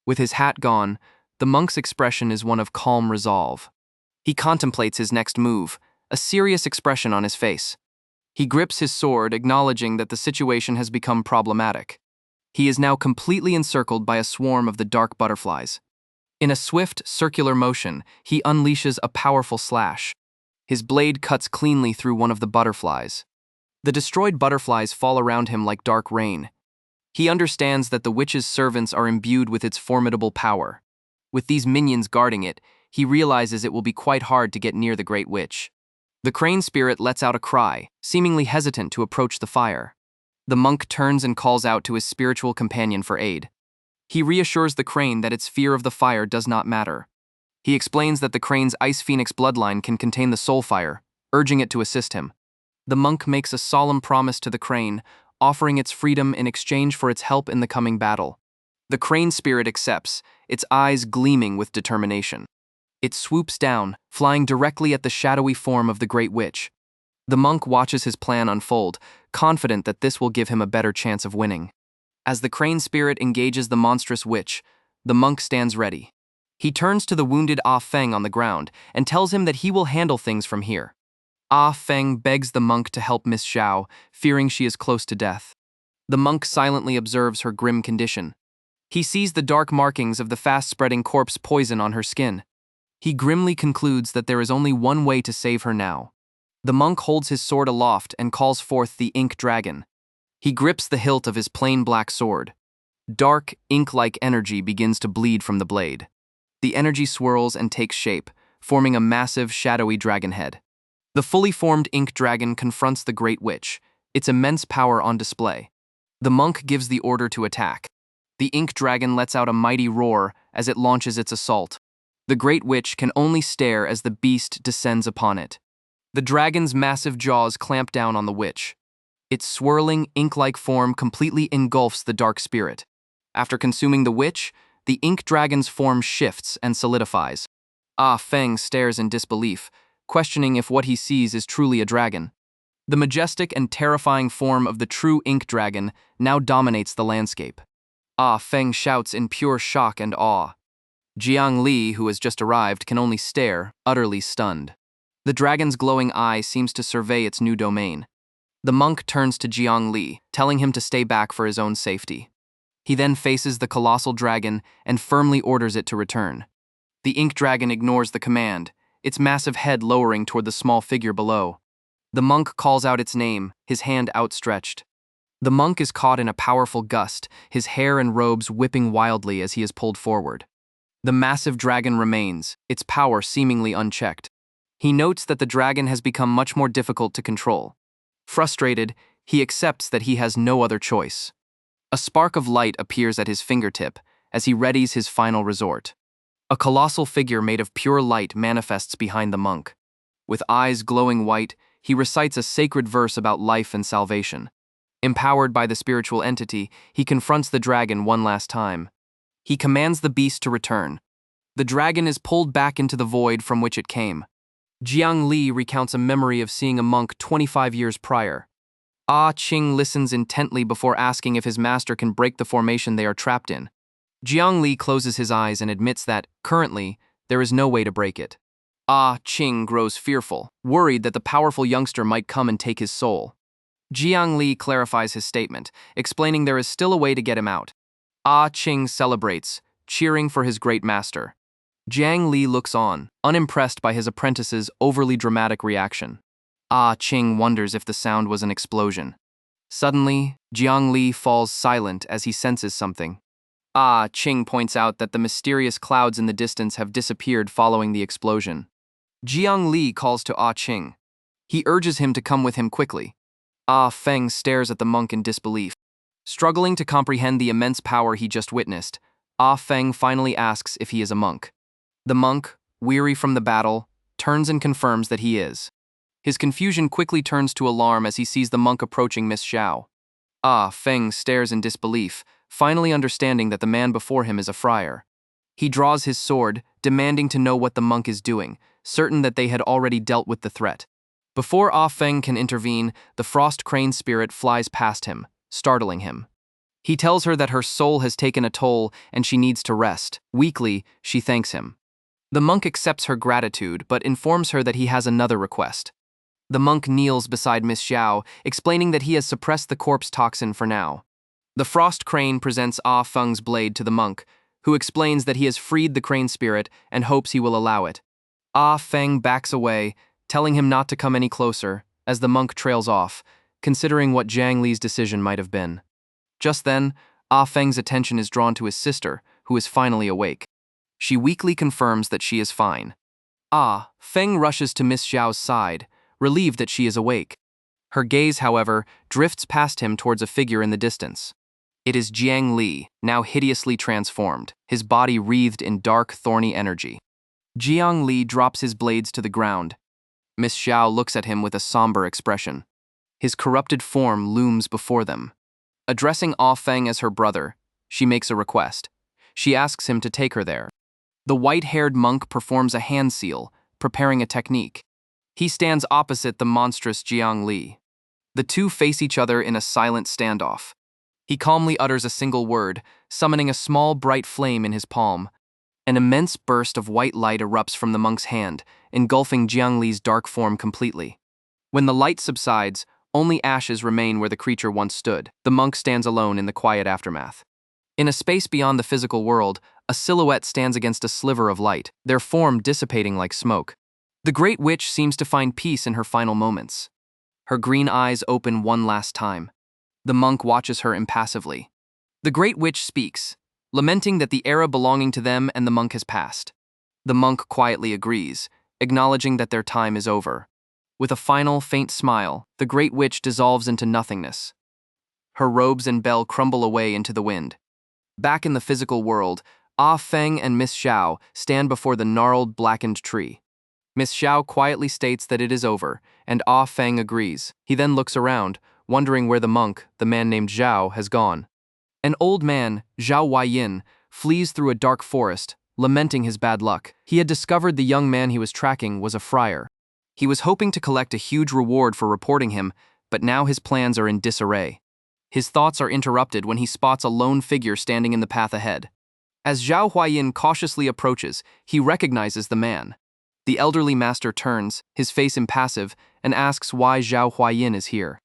With his hat gone, the monk's expression is one of calm resolve. He contemplates his next move, a serious expression on his face. He grips his sword, acknowledging that the situation has become problematic. He is now completely encircled by a swarm of the dark butterflies. In a swift, circular motion, he unleashes a powerful slash. His blade cuts cleanly through one of the butterflies. The destroyed butterflies fall around him like dark rain. He understands that the witch's servants are imbued with its formidable power. With these minions guarding it, he realizes it will be quite hard to get near the Great Witch. The crane spirit lets out a cry, seemingly hesitant to approach the fire. The monk turns and calls out to his spiritual companion for aid. He reassures the crane that its fear of the fire does not matter. He explains that the crane's Ice Phoenix bloodline can contain the soul fire, urging it to assist him. The monk makes a solemn promise to the crane, offering its freedom in exchange for its help in the coming battle. The crane spirit accepts, its eyes gleaming with determination. It swoops down, flying directly at the shadowy form of the Great Witch. The monk watches his plan unfold, confident that this will give him a better chance of winning. As the crane spirit engages the monstrous witch, the monk stands ready. He turns to the wounded Ah Feng on the ground and tells him that he will handle things from here. Ah Feng begs the monk to help Miss Xiao, fearing she is close to death. The monk silently observes her grim condition. He sees the dark markings of the fast-spreading corpse poison on her skin. He grimly concludes that there is only one way to save her now. The monk holds his sword aloft and calls forth the ink dragon. He grips the hilt of his plain black sword. Dark, ink-like energy begins to bleed from the blade. The energy swirls and takes shape, forming a massive, shadowy dragon head. The fully formed ink dragon confronts the Great Witch, its immense power on display. The monk gives the order to attack. The ink dragon lets out a mighty roar as it launches its assault. The Great Witch can only stare as the beast descends upon it. The dragon's massive jaws clamp down on the witch. Its swirling, ink-like form completely engulfs the dark spirit. After consuming the witch, the ink dragon's form shifts and solidifies. Ah Feng stares in disbelief, questioning if what he sees is truly a dragon. The majestic and terrifying form of the true ink dragon now dominates the landscape. Ah Feng shouts in pure shock and awe. Jiang Li, who has just arrived, can only stare, utterly stunned. The dragon's glowing eye seems to survey its new domain. The monk turns to Jiang Li, telling him to stay back for his own safety. He then faces the colossal dragon and firmly orders it to return. The ink dragon ignores the command, its massive head lowering toward the small figure below. The monk calls out its name, his hand outstretched. The monk is caught in a powerful gust, his hair and robes whipping wildly as he is pulled forward. The massive dragon remains, its power seemingly unchecked. He notes that the dragon has become much more difficult to control. Frustrated, he accepts that he has no other choice. A spark of light appears at his fingertip as he readies his final resort. A colossal figure made of pure light manifests behind the monk. With eyes glowing white, he recites a sacred verse about life and salvation. Empowered by the spiritual entity, he confronts the dragon one last time. He commands the beast to return. The dragon is pulled back into the void from which it came. Jiang Li recounts a memory of seeing a monk 25 years prior. Ah Qing listens intently before asking if his master can break the formation they are trapped in. Jiang Li closes his eyes and admits that, currently, there is no way to break it. Ah Qing grows fearful, worried that the powerful youngster might come and take his soul. Jiang Li clarifies his statement, explaining there is still a way to get him out. Ah Qing celebrates, cheering for his great master. Jiang Li looks on, unimpressed by his apprentice's overly dramatic reaction. Ah Qing wonders if the sound was an explosion. Suddenly, Jiang Li falls silent as he senses something. Ah Qing points out that the mysterious clouds in the distance have disappeared following the explosion. Jiang Li calls to Ah Qing. He urges him to come with him quickly. Ah Feng stares at the monk in disbelief. Struggling to comprehend the immense power he just witnessed, Ah Feng finally asks if he is a monk. The monk, weary from the battle, turns and confirms that he is. His confusion quickly turns to alarm as he sees the monk approaching Miss Xiao. Ah Feng stares in disbelief, finally understanding that the man before him is a friar. He draws his sword, demanding to know what the monk is doing, certain that they had already dealt with the threat. Before Ah Feng can intervene, the frost crane spirit flies past him, startling him. He tells her that her soul has taken a toll and she needs to rest. Weakly, she thanks him. The monk accepts her gratitude but informs her that he has another request. The monk kneels beside Miss Xiao, explaining that he has suppressed the corpse toxin for now. The frost crane presents Ah Feng's blade to the monk, who explains that he has freed the crane spirit and hopes he will allow it. Ah Feng backs away, telling him not to come any closer, as the monk trails off, considering what Jiang Li's decision might have been. Just then, Ah Feng's attention is drawn to his sister, who is finally awake. She weakly confirms that she is fine. Ah Feng rushes to Miss Xiao's side, relieved that she is awake. Her gaze, however, drifts past him towards a figure in the distance. It is Jiang Li, now hideously transformed, his body wreathed in dark, thorny energy. Jiang Li drops his blades to the ground. Miss Xiao looks at him with a somber expression. His corrupted form looms before them. Addressing Ah Feng as her brother, she makes a request. She asks him to take her there. The white-haired monk performs a hand seal, preparing a technique. He stands opposite the monstrous Jiang Li. The two face each other in a silent standoff. He calmly utters a single word, summoning a small bright flame in his palm. An immense burst of white light erupts from the monk's hand, engulfing Jiang Li's dark form completely. When the light subsides, only ashes remain where the creature once stood. The monk stands alone in the quiet aftermath. In a space beyond the physical world, a silhouette stands against a sliver of light, their form dissipating like smoke. The Great Witch seems to find peace in her final moments. Her green eyes open one last time. The monk watches her impassively. The Great Witch speaks, lamenting that the era belonging to them and the monk has passed. The monk quietly agrees, acknowledging that their time is over. With a final, faint smile, the Great Witch dissolves into nothingness. Her robes and bell crumble away into the wind. Back in the physical world, Ah Feng and Miss Xiao stand before the gnarled, blackened tree. Miss Xiao quietly states that it is over, and Ah Feng agrees. He then looks around, wondering where the monk, the man named Zhao, has gone. An old man, Zhao Huayin, flees through a dark forest, lamenting his bad luck. He had discovered the young man he was tracking was a friar. He was hoping to collect a huge reward for reporting him, but now his plans are in disarray. His thoughts are interrupted when he spots a lone figure standing in the path ahead. As Zhao Huayin cautiously approaches, he recognizes the man. The elderly master turns, his face impassive, and asks why Zhao Huayin is here.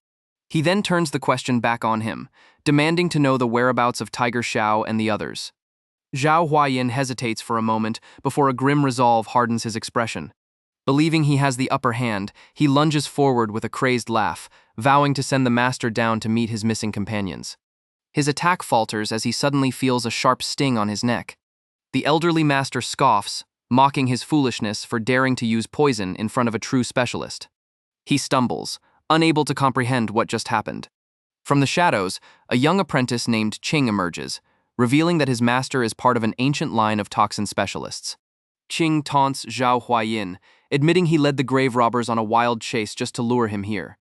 He then turns the question back on him, demanding to know the whereabouts of Tiger Xiao and the others. Zhao Huayin hesitates for a moment before a grim resolve hardens his expression. Believing he has the upper hand, he lunges forward with a crazed laugh, vowing to send the master down to meet his missing companions. His attack falters as he suddenly feels a sharp sting on his neck. The elderly master scoffs, mocking his foolishness for daring to use poison in front of a true specialist. He stumbles, unable to comprehend what just happened. From the shadows, a young apprentice named Qing emerges, revealing that his master is part of an ancient line of toxin specialists. Qing taunts Zhao Huayin, admitting he led the grave robbers on a wild chase just to lure him here.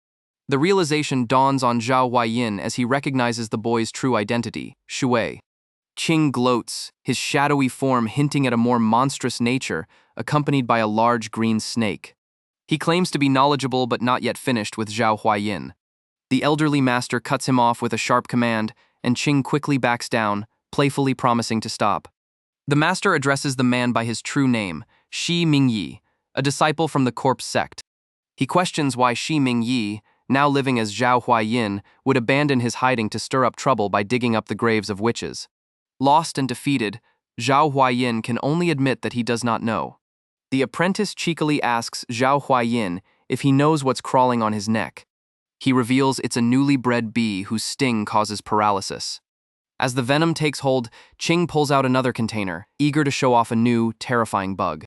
The realization dawns on Zhao Huayin as he recognizes the boy's true identity, Shui. Qing gloats, his shadowy form hinting at a more monstrous nature, accompanied by a large green snake. He claims to be knowledgeable but not yet finished with Zhao Huayin. The elderly master cuts him off with a sharp command, and Qing quickly backs down, playfully promising to stop. The master addresses the man by his true name, Shi Mingyi, a disciple from the corpse sect. He questions why Shi Mingyi, now living as Zhao Huayin, would abandon his hiding to stir up trouble by digging up the graves of witches. Lost and defeated, Zhao Huayin can only admit that he does not know. The apprentice cheekily asks Zhao Huayin if he knows what's crawling on his neck. He reveals it's a newly bred bee whose sting causes paralysis. As the venom takes hold, Qing pulls out another container, eager to show off a new, terrifying bug.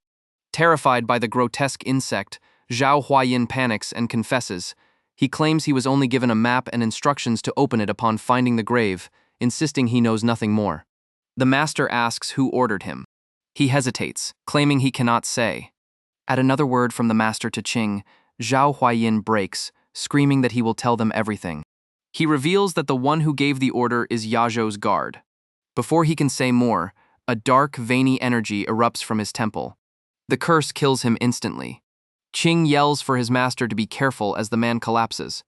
Terrified by the grotesque insect, Zhao Huayin panics and confesses. He claims he was only given a map and instructions to open it upon finding the grave, insisting he knows nothing more. The master asks who ordered him. He hesitates, claiming he cannot say. At another word from the master to Qing, Zhao Huayin breaks, screaming that he will tell them everything. He reveals that the one who gave the order is Yazhou's guard. Before he can say more, a dark, veiny energy erupts from his temple. The curse kills him instantly. Qing yells for his master to be careful as the man collapses.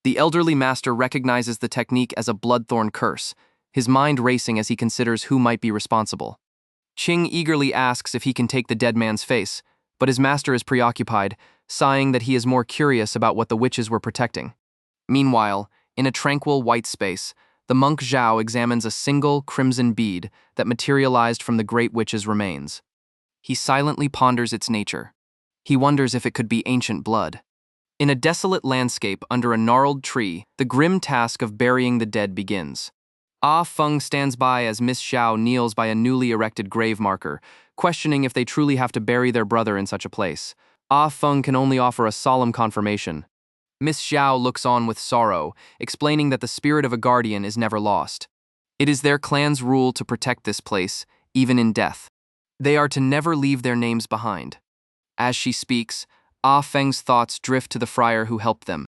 The elderly master recognizes the technique as a bloodthorn curse, his mind racing as he considers who might be responsible. Qing eagerly asks if he can take the dead man's face, but his master is preoccupied, sighing that he is more curious about what the witches were protecting. Meanwhile, in a tranquil white space, the monk Zhao examines a single crimson bead that materialized from the great witch's remains. He silently ponders its nature. He wonders if it could be ancient blood. In a desolate landscape under a gnarled tree, the grim task of burying the dead begins. Ah Feng stands by as Miss Xiao kneels by a newly erected grave marker, questioning if they truly have to bury their brother in such a place. Ah Feng can only offer a solemn confirmation. Miss Xiao looks on with sorrow, explaining that the spirit of a guardian is never lost. It is their clan's rule to protect this place, even in death. They are to never leave their names behind. As she speaks, Ah Feng's thoughts drift to the friar who helped them.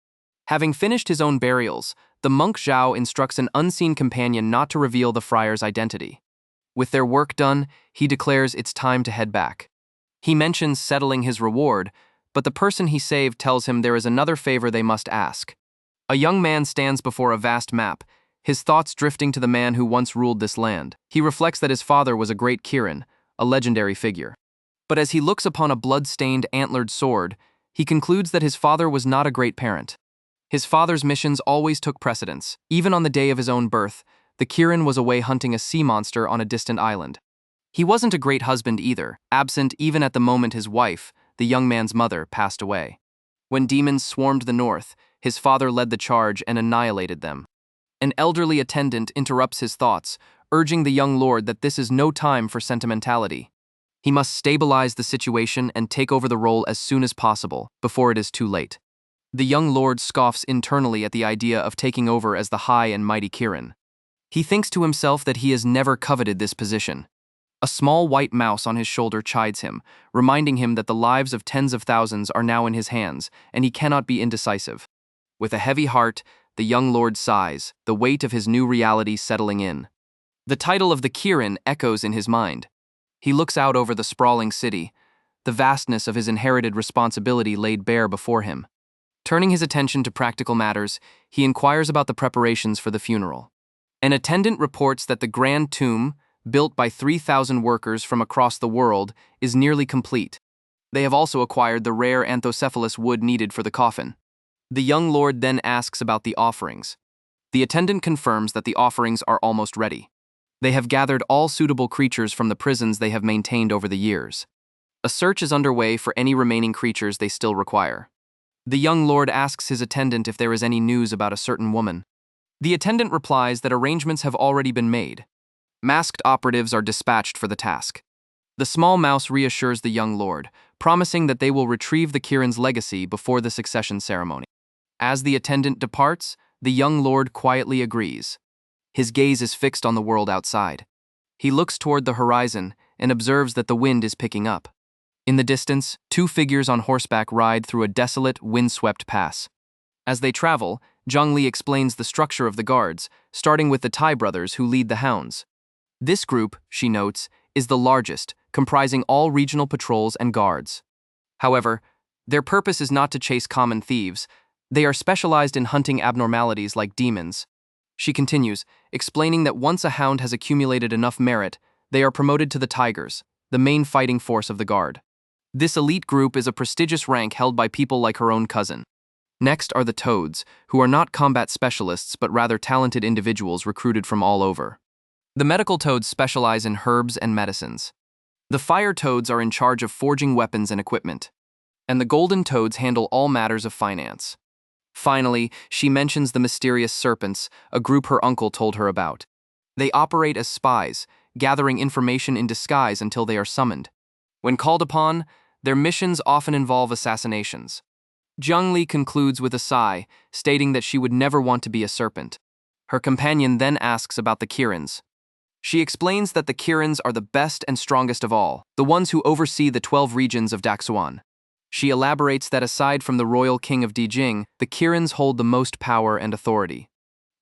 Having finished his own burials, the monk Zhao instructs an unseen companion not to reveal the friar's identity. With their work done, he declares it's time to head back. He mentions settling his reward, but the person he saved tells him there is another favor they must ask. A young man stands before a vast map, his thoughts drifting to the man who once ruled this land. He reflects that his father was a great Kirin, a legendary figure. But as he looks upon a blood-stained, antlered sword, he concludes that his father was not a great parent. His father's missions always took precedence. Even on the day of his own birth, the Kirin was away hunting a sea monster on a distant island. He wasn't a great husband either, absent even at the moment his wife, the young man's mother, passed away. When demons swarmed the north, his father led the charge and annihilated them. An elderly attendant interrupts his thoughts, urging the young lord that this is no time for sentimentality. He must stabilize the situation and take over the role as soon as possible, before it is too late. The young lord scoffs internally at the idea of taking over as the high and mighty Kirin. He thinks to himself that he has never coveted this position. A small white mouse on his shoulder chides him, reminding him that the lives of tens of thousands are now in his hands, and he cannot be indecisive. With a heavy heart, the young lord sighs, the weight of his new reality settling in. The title of the Kirin echoes in his mind. He looks out over the sprawling city, the vastness of his inherited responsibility laid bare before him. Turning his attention to practical matters, he inquires about the preparations for the funeral. An attendant reports that the grand tomb, built by 3,000 workers from across the world, is nearly complete. They have also acquired the rare anthocephalus wood needed for the coffin. The young lord then asks about the offerings. The attendant confirms that the offerings are almost ready. They have gathered all suitable creatures from the prisons they have maintained over the years. A search is underway for any remaining creatures they still require. The young lord asks his attendant if there is any news about a certain woman. The attendant replies that arrangements have already been made. Masked operatives are dispatched for the task. The small mouse reassures the young lord, promising that they will retrieve the Kirin's legacy before the succession ceremony. As the attendant departs, the young lord quietly agrees. His gaze is fixed on the world outside. He looks toward the horizon and observes that the wind is picking up. In the distance, two figures on horseback ride through a desolate, windswept pass. As they travel, Zhang Li explains the structure of the guards, starting with the Tai brothers who lead the hounds. This group, she notes, is the largest, comprising all regional patrols and guards. However, their purpose is not to chase common thieves. They are specialized in hunting abnormalities like demons. She continues, explaining that once a hound has accumulated enough merit, they are promoted to the Tigers, the main fighting force of the guard. This elite group is a prestigious rank held by people like her own cousin. Next are the Toads, who are not combat specialists but rather talented individuals recruited from all over. The medical toads specialize in herbs and medicines. The fire toads are in charge of forging weapons and equipment. And the golden toads handle all matters of finance. Finally, she mentions the mysterious serpents, a group her uncle told her about. They operate as spies, gathering information in disguise until they are summoned. When called upon, their missions often involve assassinations. Zhang Li concludes with a sigh, stating that she would never want to be a serpent. Her companion then asks about the Kirins. She explains that the Kirins are the best and strongest of all, the ones who oversee the 12 regions of Daxuan. She elaborates that aside from the royal king of Dijing, the Kirins hold the most power and authority.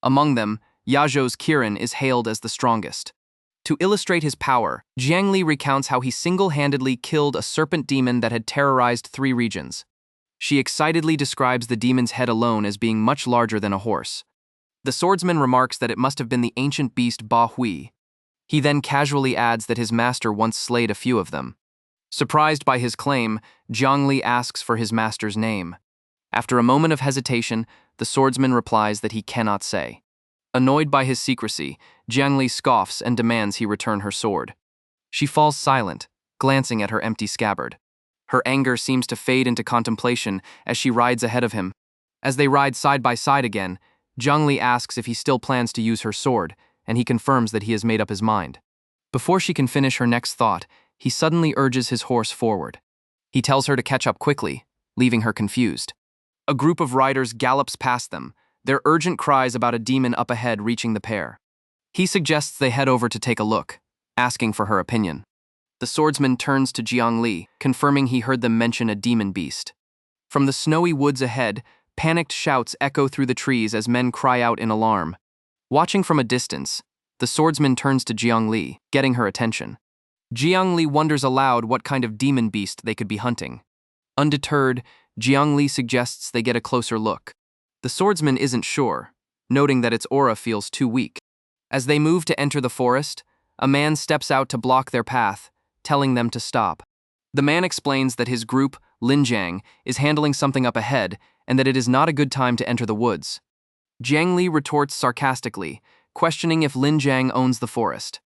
Among them, Yazhou's Kirin is hailed as the strongest. To illustrate his power, Zhang Li recounts how he single-handedly killed a serpent demon that had terrorized 3 regions. She excitedly describes the demon's head alone as being much larger than a horse. The swordsman remarks that it must have been the ancient beast Ba Hui. He then casually adds that his master once slayed a few of them. Surprised by his claim, Zhang Li asks for his master's name. After a moment of hesitation, the swordsman replies that he cannot say. Annoyed by his secrecy, Zhang Li scoffs and demands he return her sword. She falls silent, glancing at her empty scabbard. Her anger seems to fade into contemplation as she rides ahead of him. As they ride side by side again, Zhang Li asks if he still plans to use her sword, and he confirms that he has made up his mind. Before she can finish her next thought, he suddenly urges his horse forward. He tells her to catch up quickly, leaving her confused. A group of riders gallops past them, their urgent cries about a demon up ahead reaching the pair. He suggests they head over to take a look, asking for her opinion. The swordsman turns to Zhang Li, confirming he heard them mention a demon beast. From the snowy woods ahead, panicked shouts echo through the trees as men cry out in alarm. Watching from a distance, the swordsman turns to Zhang Li, getting her attention. Zhang Li wonders aloud what kind of demon beast they could be hunting. Undeterred, Zhang Li suggests they get a closer look. The swordsman isn't sure, noting that its aura feels too weak. As they move to enter the forest, a man steps out to block their path, telling them to stop. The man explains that his group, Linjiang, is handling something up ahead and that it is not a good time to enter the woods. Zhang Li retorts sarcastically, questioning if Linjiang owns the forest.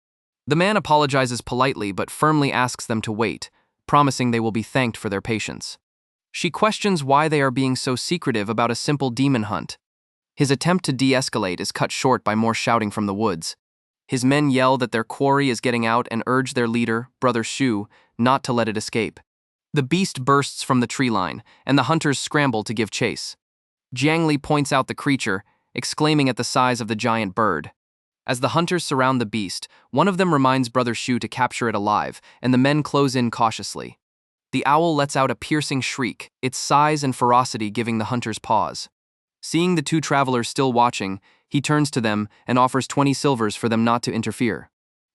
The man apologizes politely but firmly asks them to wait, promising they will be thanked for their patience. She questions why they are being so secretive about a simple demon hunt. His attempt to de-escalate is cut short by more shouting from the woods. His men yell that their quarry is getting out and urge their leader, Brother Shu, not to let it escape. The beast bursts from the tree line, and the hunters scramble to give chase. Zhang Li points out the creature, exclaiming at the size of the giant bird. As the hunters surround the beast, one of them reminds Brother Shu to capture it alive, and the men close in cautiously. The owl lets out a piercing shriek, its size and ferocity giving the hunters pause. Seeing the 2 travelers still watching, he turns to them and offers 20 silvers for them not to interfere.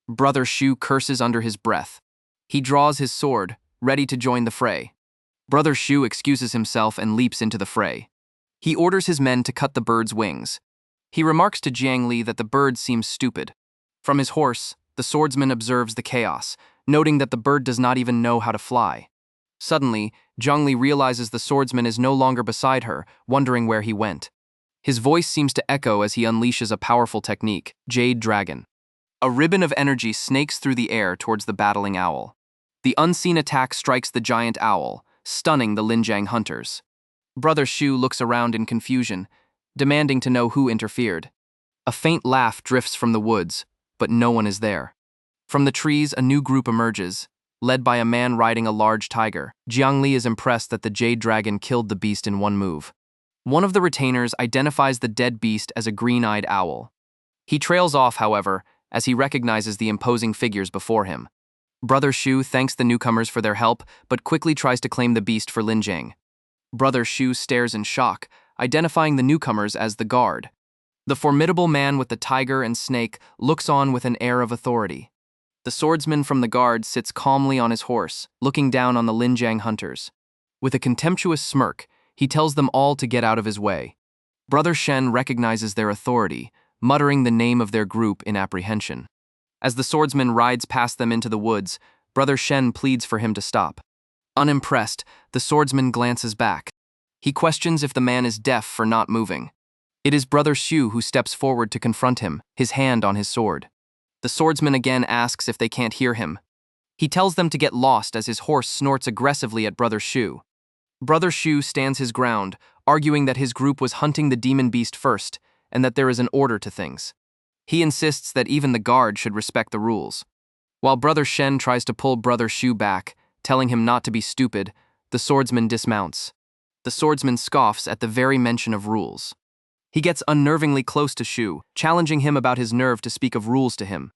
Brother Shu curses under his breath. He draws his sword, ready to join the fray. Brother Shu excuses himself and leaps into the fray. He orders his men to cut the bird's wings. He remarks to Zhang Li that the bird seems stupid. From his horse, the swordsman observes the chaos, noting that the bird does not even know how to fly. Suddenly, Zhang Li realizes the swordsman is no longer beside her, wondering where he went. His voice seems to echo as he unleashes a powerful technique, Jade Dragon. A ribbon of energy snakes through the air towards the battling owl. The unseen attack strikes the giant owl, stunning the Linjiang hunters. Brother Shu looks around in confusion, demanding to know who interfered. A faint laugh drifts from the woods, but no one is there. From the trees, a new group emerges, led by a man riding a large tiger. Jiang Li is impressed that the jade dragon killed the beast in one move. One of the retainers identifies the dead beast as a green-eyed owl. He trails off, however, as he recognizes the imposing figures before him. Brother Shu thanks the newcomers for their help, but quickly tries to claim the beast for Linjiang. Brother Shu stares in shock, identifying the newcomers as the guard. The formidable man with the tiger and snake looks on with an air of authority. The swordsman from the guard sits calmly on his horse, looking down on the Linjiang hunters. With a contemptuous smirk, he tells them all to get out of his way. Brother Shen recognizes their authority, muttering the name of their group in apprehension. As the swordsman rides past them into the woods, Brother Shen pleads for him to stop. Unimpressed, the swordsman glances back. He questions if the man is deaf for not moving. It is Brother Shu who steps forward to confront him, his hand on his sword. The swordsman again asks if they can't hear him. He tells them to get lost as his horse snorts aggressively at Brother Shu. Brother Shu stands his ground, arguing that his group was hunting the demon beast first, and that there is an order to things. He insists that even the guard should respect the rules. While Brother Shen tries to pull Brother Shu back, telling him not to be stupid, the swordsman dismounts. The swordsman scoffs at the very mention of rules. He gets unnervingly close to Shu, challenging him about his nerve to speak of rules to him.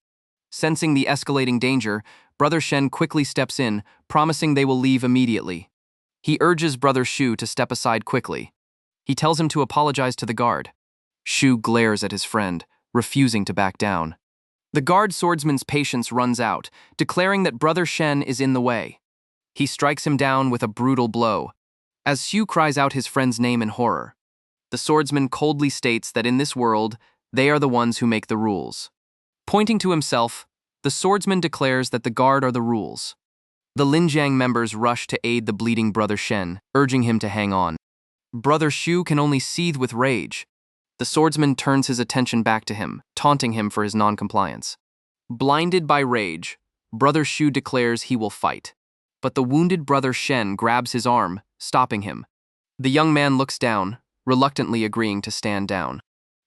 Sensing the escalating danger, Brother Shen quickly steps in, promising they will leave immediately. He urges Brother Shu to step aside quickly. He tells him to apologize to the guard. Shu glares at his friend, refusing to back down. The guard swordsman's patience runs out, declaring that Brother Shen is in the way. He strikes him down with a brutal blow. As Shu cries out his friend's name in horror, the swordsman coldly states that in this world, they are the ones who make the rules. Pointing to himself, the swordsman declares that the guard are the rules. The Linjiang members rush to aid the bleeding Brother Shen, urging him to hang on. Brother Shu can only seethe with rage. The swordsman turns his attention back to him, taunting him for his noncompliance. Blinded by rage, Brother Shu declares he will fight. But the wounded Brother Shen grabs his arm, stopping him. The young man looks down, reluctantly agreeing to stand down.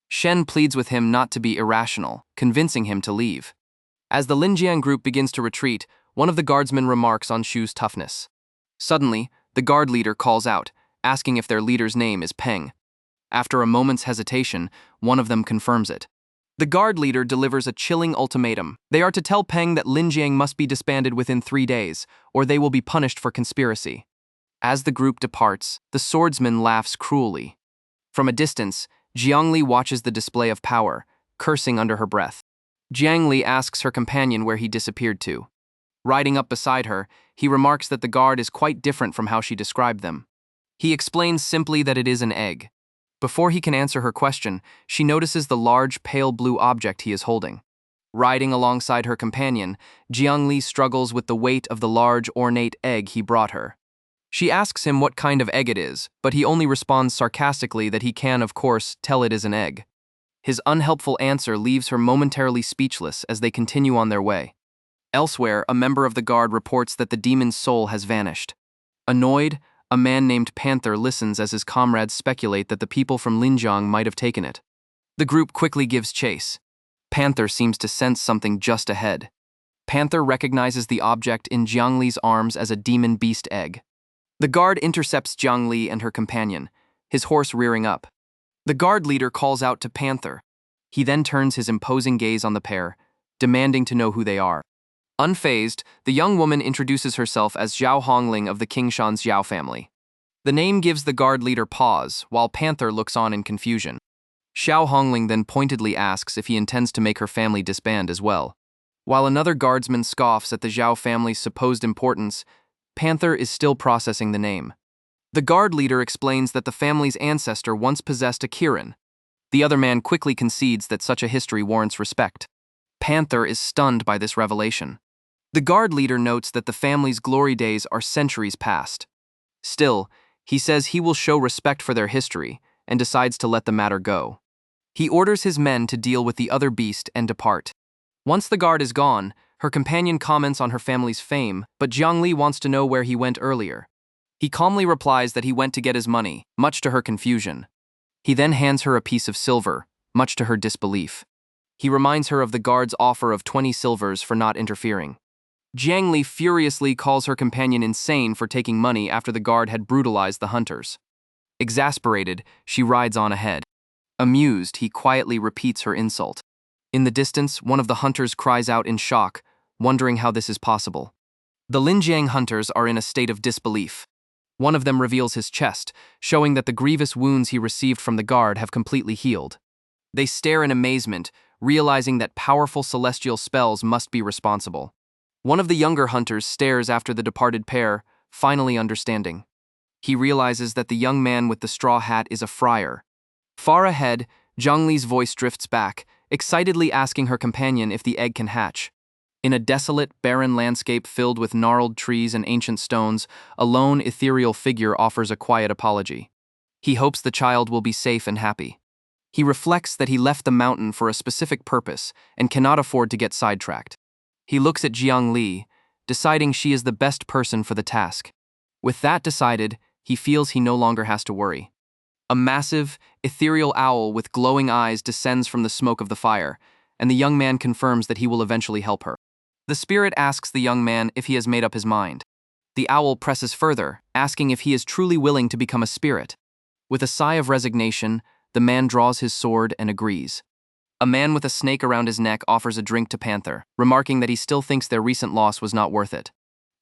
Shen pleads with him not to be irrational, convincing him to leave. As the Linjiang group begins to retreat, one of the guardsmen remarks on Shu's toughness. Suddenly, the guard leader calls out, asking if their leader's name is Peng. After a moment's hesitation, one of them confirms it. The guard leader delivers a chilling ultimatum. They are to tell Peng that Linjiang must be disbanded within 3 days, or they will be punished for conspiracy. As the group departs, the swordsman laughs cruelly. From a distance, Jiang Li watches the display of power, cursing under her breath. Jiang Li asks her companion where he disappeared to. Riding up beside her, he remarks that the guard is quite different from how she described them. He explains simply that it is an egg. Before he can answer her question, she notices the large, pale blue object he is holding. Riding alongside her companion, Jiang Li struggles with the weight of the large, ornate egg he brought her. She asks him what kind of egg it is, but he only responds sarcastically that he can, of course, tell it is an egg. His unhelpful answer leaves her momentarily speechless as they continue on their way. Elsewhere, a member of the guard reports that the demon's soul has vanished. Annoyed, a man named Panther listens as his comrades speculate that the people from Linjiang might have taken it. The group quickly gives chase. Panther seems to sense something just ahead. Panther recognizes the object in Jiang Li's arms as a demon beast egg. The guard intercepts Jiang Li and her companion, his horse rearing up. The guard leader calls out to Panther. He then turns his imposing gaze on the pair, demanding to know who they are. Unfazed, the young woman introduces herself as Zhao Hongling of the Qingshan's Zhao family. The name gives the guard leader pause, while Panther looks on in confusion. Zhao Hongling then pointedly asks if he intends to make her family disband as well. While another guardsman scoffs at the Zhao family's supposed importance, Panther is still processing the name. The guard leader explains that the family's ancestor once possessed a Kirin. The other man quickly concedes that such a history warrants respect. Panther is stunned by this revelation. The guard leader notes that the family's glory days are centuries past. Still, he says he will show respect for their history and decides to let the matter go. He orders his men to deal with the other beast and depart. Once the guard is gone, Her companion comments on her family's fame, but Jiang Li wants to know where he went earlier. He calmly replies that he went to get his money, much to her confusion. He then hands her a piece of silver, much to her disbelief. He reminds her of the guard's offer of 20 silvers for not interfering. Jiang Li furiously calls her companion insane for taking money after the guard had brutalized the hunters. Exasperated, she rides on ahead. Amused, he quietly repeats her insult. In the distance, one of the hunters cries out in shock, wondering how this is possible. The Linjiang hunters are in a state of disbelief. One of them reveals his chest, showing that the grievous wounds he received from the guard have completely healed. They stare in amazement, realizing that powerful celestial spells must be responsible. One of the younger hunters stares after the departed pair, finally understanding. He realizes that the young man with the straw hat is a friar. Far ahead, Jiang Li's voice drifts back, excitedly asking her companion if the egg can hatch. In a desolate, barren landscape filled with gnarled trees and ancient stones, a lone, ethereal figure offers a quiet apology. He hopes the child will be safe and happy. He reflects that he left the mountain for a specific purpose and cannot afford to get sidetracked. He looks at Jiang Li, deciding she is the best person for the task. With that decided, he feels he no longer has to worry. A massive, ethereal owl with glowing eyes descends from the smoke of the fire, and the young man confirms that he will eventually help her. The spirit asks the young man if he has made up his mind. The owl presses further, asking if he is truly willing to become a spirit. With a sigh of resignation, the man draws his sword and agrees. A man with a snake around his neck offers a drink to Panther, remarking that he still thinks their recent loss was not worth it.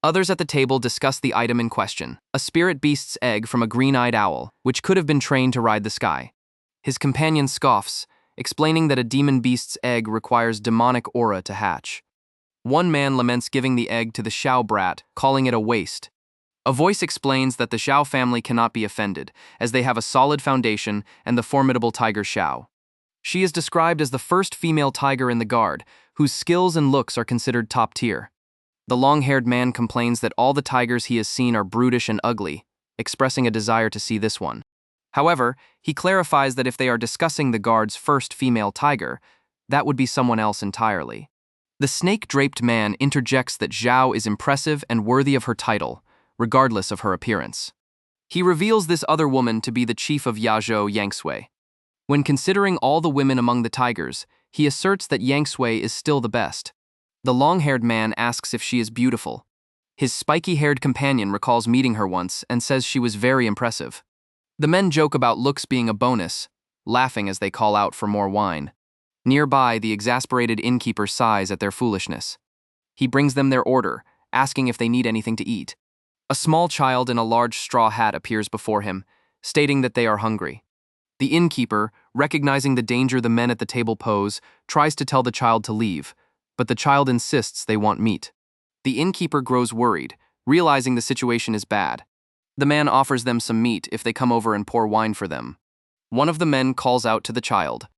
Others at the table discuss the item in question, a spirit beast's egg from a green-eyed owl, which could have been trained to ride the sky. His companion scoffs, explaining that a demon beast's egg requires demonic aura to hatch. One man laments giving the egg to the Xiao brat, calling it a waste. A voice explains that the Xiao family cannot be offended, as they have a solid foundation and the formidable tiger Xiao. She is described as the first female tiger in the guard, whose skills and looks are considered top tier. The long-haired man complains that all the tigers he has seen are brutish and ugly, expressing a desire to see this one. However, he clarifies that if they are discussing the guard's first female tiger, that would be someone else entirely. The snake-draped man interjects that Zhao is impressive and worthy of her title, regardless of her appearance. He reveals this other woman to be the chief of Yazhou, Yang Sui. When considering all the women among the tigers, he asserts that Yang Sui is still the best. The long-haired man asks if she is beautiful. His spiky-haired companion recalls meeting her once and says she was very impressive. The men joke about looks being a bonus, laughing as they call out for more wine. Nearby, the exasperated innkeeper sighs at their foolishness. He brings them their order, asking if they need anything to eat. A small child in a large straw hat appears before him, stating that they are hungry. The innkeeper, recognizing the danger the men at the table pose, tries to tell the child to leave, but the child insists they want meat. The innkeeper grows worried, realizing the situation is bad. The man offers them some meat if they come over and pour wine for them. One of the men calls out to the child.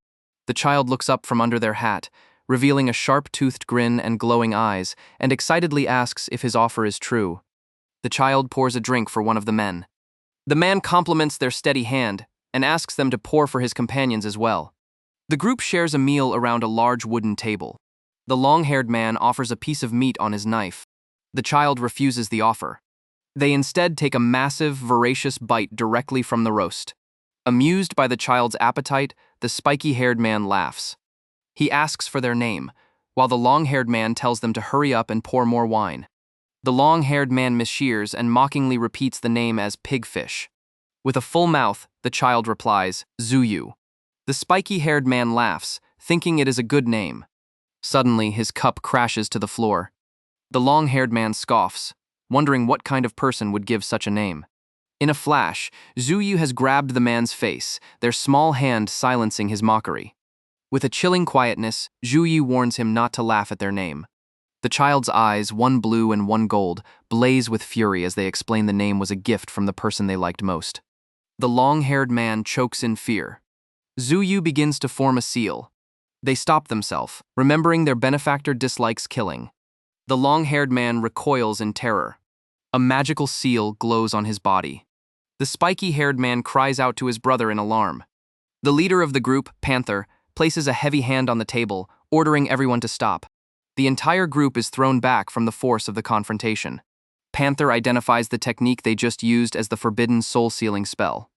The child looks up from under their hat, revealing a sharp-toothed grin and glowing eyes, and excitedly asks if his offer is true. The child pours a drink for one of the men. The man compliments their steady hand and asks them to pour for his companions as well. The group shares a meal around a large wooden table. The long-haired man offers a piece of meat on his knife. The child refuses the offer. They instead take a massive, voracious bite directly from the roast. Amused by the child's appetite, the spiky-haired man laughs. He asks for their name, while the long-haired man tells them to hurry up and pour more wine. The long-haired man mishears and mockingly repeats the name as pigfish. With a full mouth, the child replies, Zuyu. The spiky-haired man laughs, thinking it is a good name. Suddenly, his cup crashes to the floor. The long-haired man scoffs, wondering what kind of person would give such a name. In a flash, Zuyu has grabbed the man's face, their small hand silencing his mockery. With a chilling quietness, Zuyu warns him not to laugh at their name. The child's eyes, one blue and one gold, blaze with fury as they explain the name was a gift from the person they liked most. The long-haired man chokes in fear. Zuyu begins to form a seal. They stop themselves, remembering their benefactor dislikes killing. The long-haired man recoils in terror. A magical seal glows on his body. The spiky-haired man cries out to his brother in alarm. The leader of the group, Panther, places a heavy hand on the table, ordering everyone to stop. The entire group is thrown back from the force of the confrontation. Panther identifies the technique they just used as the forbidden soul-sealing spell.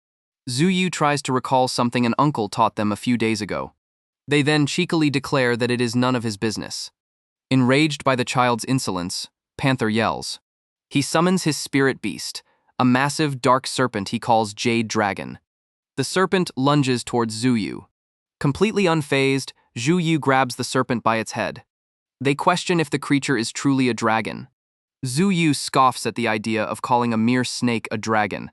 Zhu Yu tries to recall something an uncle taught them a few days ago. They then cheekily declare that it is none of his business. Enraged by the child's insolence, Panther yells. He summons his spirit beast, a massive dark serpent he calls Jade Dragon. The serpent lunges towards Zhu Yu. Completely unfazed, Zhu Yu grabs the serpent by its head. They question if the creature is truly a dragon. Zhu Yu scoffs at the idea of calling a mere snake a dragon.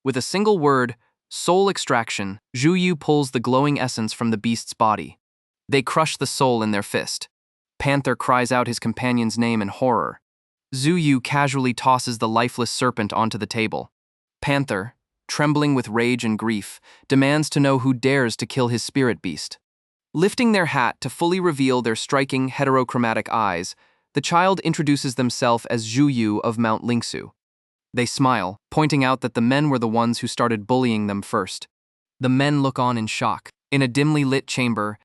With a single word, soul extraction, Zhu Yu pulls the glowing essence from the beast's body. They crush the soul in their fist. Panther cries out his companion's name in horror. Zhu Yu casually tosses the lifeless serpent onto the table. Panther, trembling with rage and grief, demands to know who dares to kill his spirit beast. Lifting their hat to fully reveal their striking heterochromatic eyes, the child introduces themselves as Zhu Yu of Mount Lingsu. They smile, pointing out that the men were the ones who started bullying them first. The men look on in shock. In a dimly lit chamber,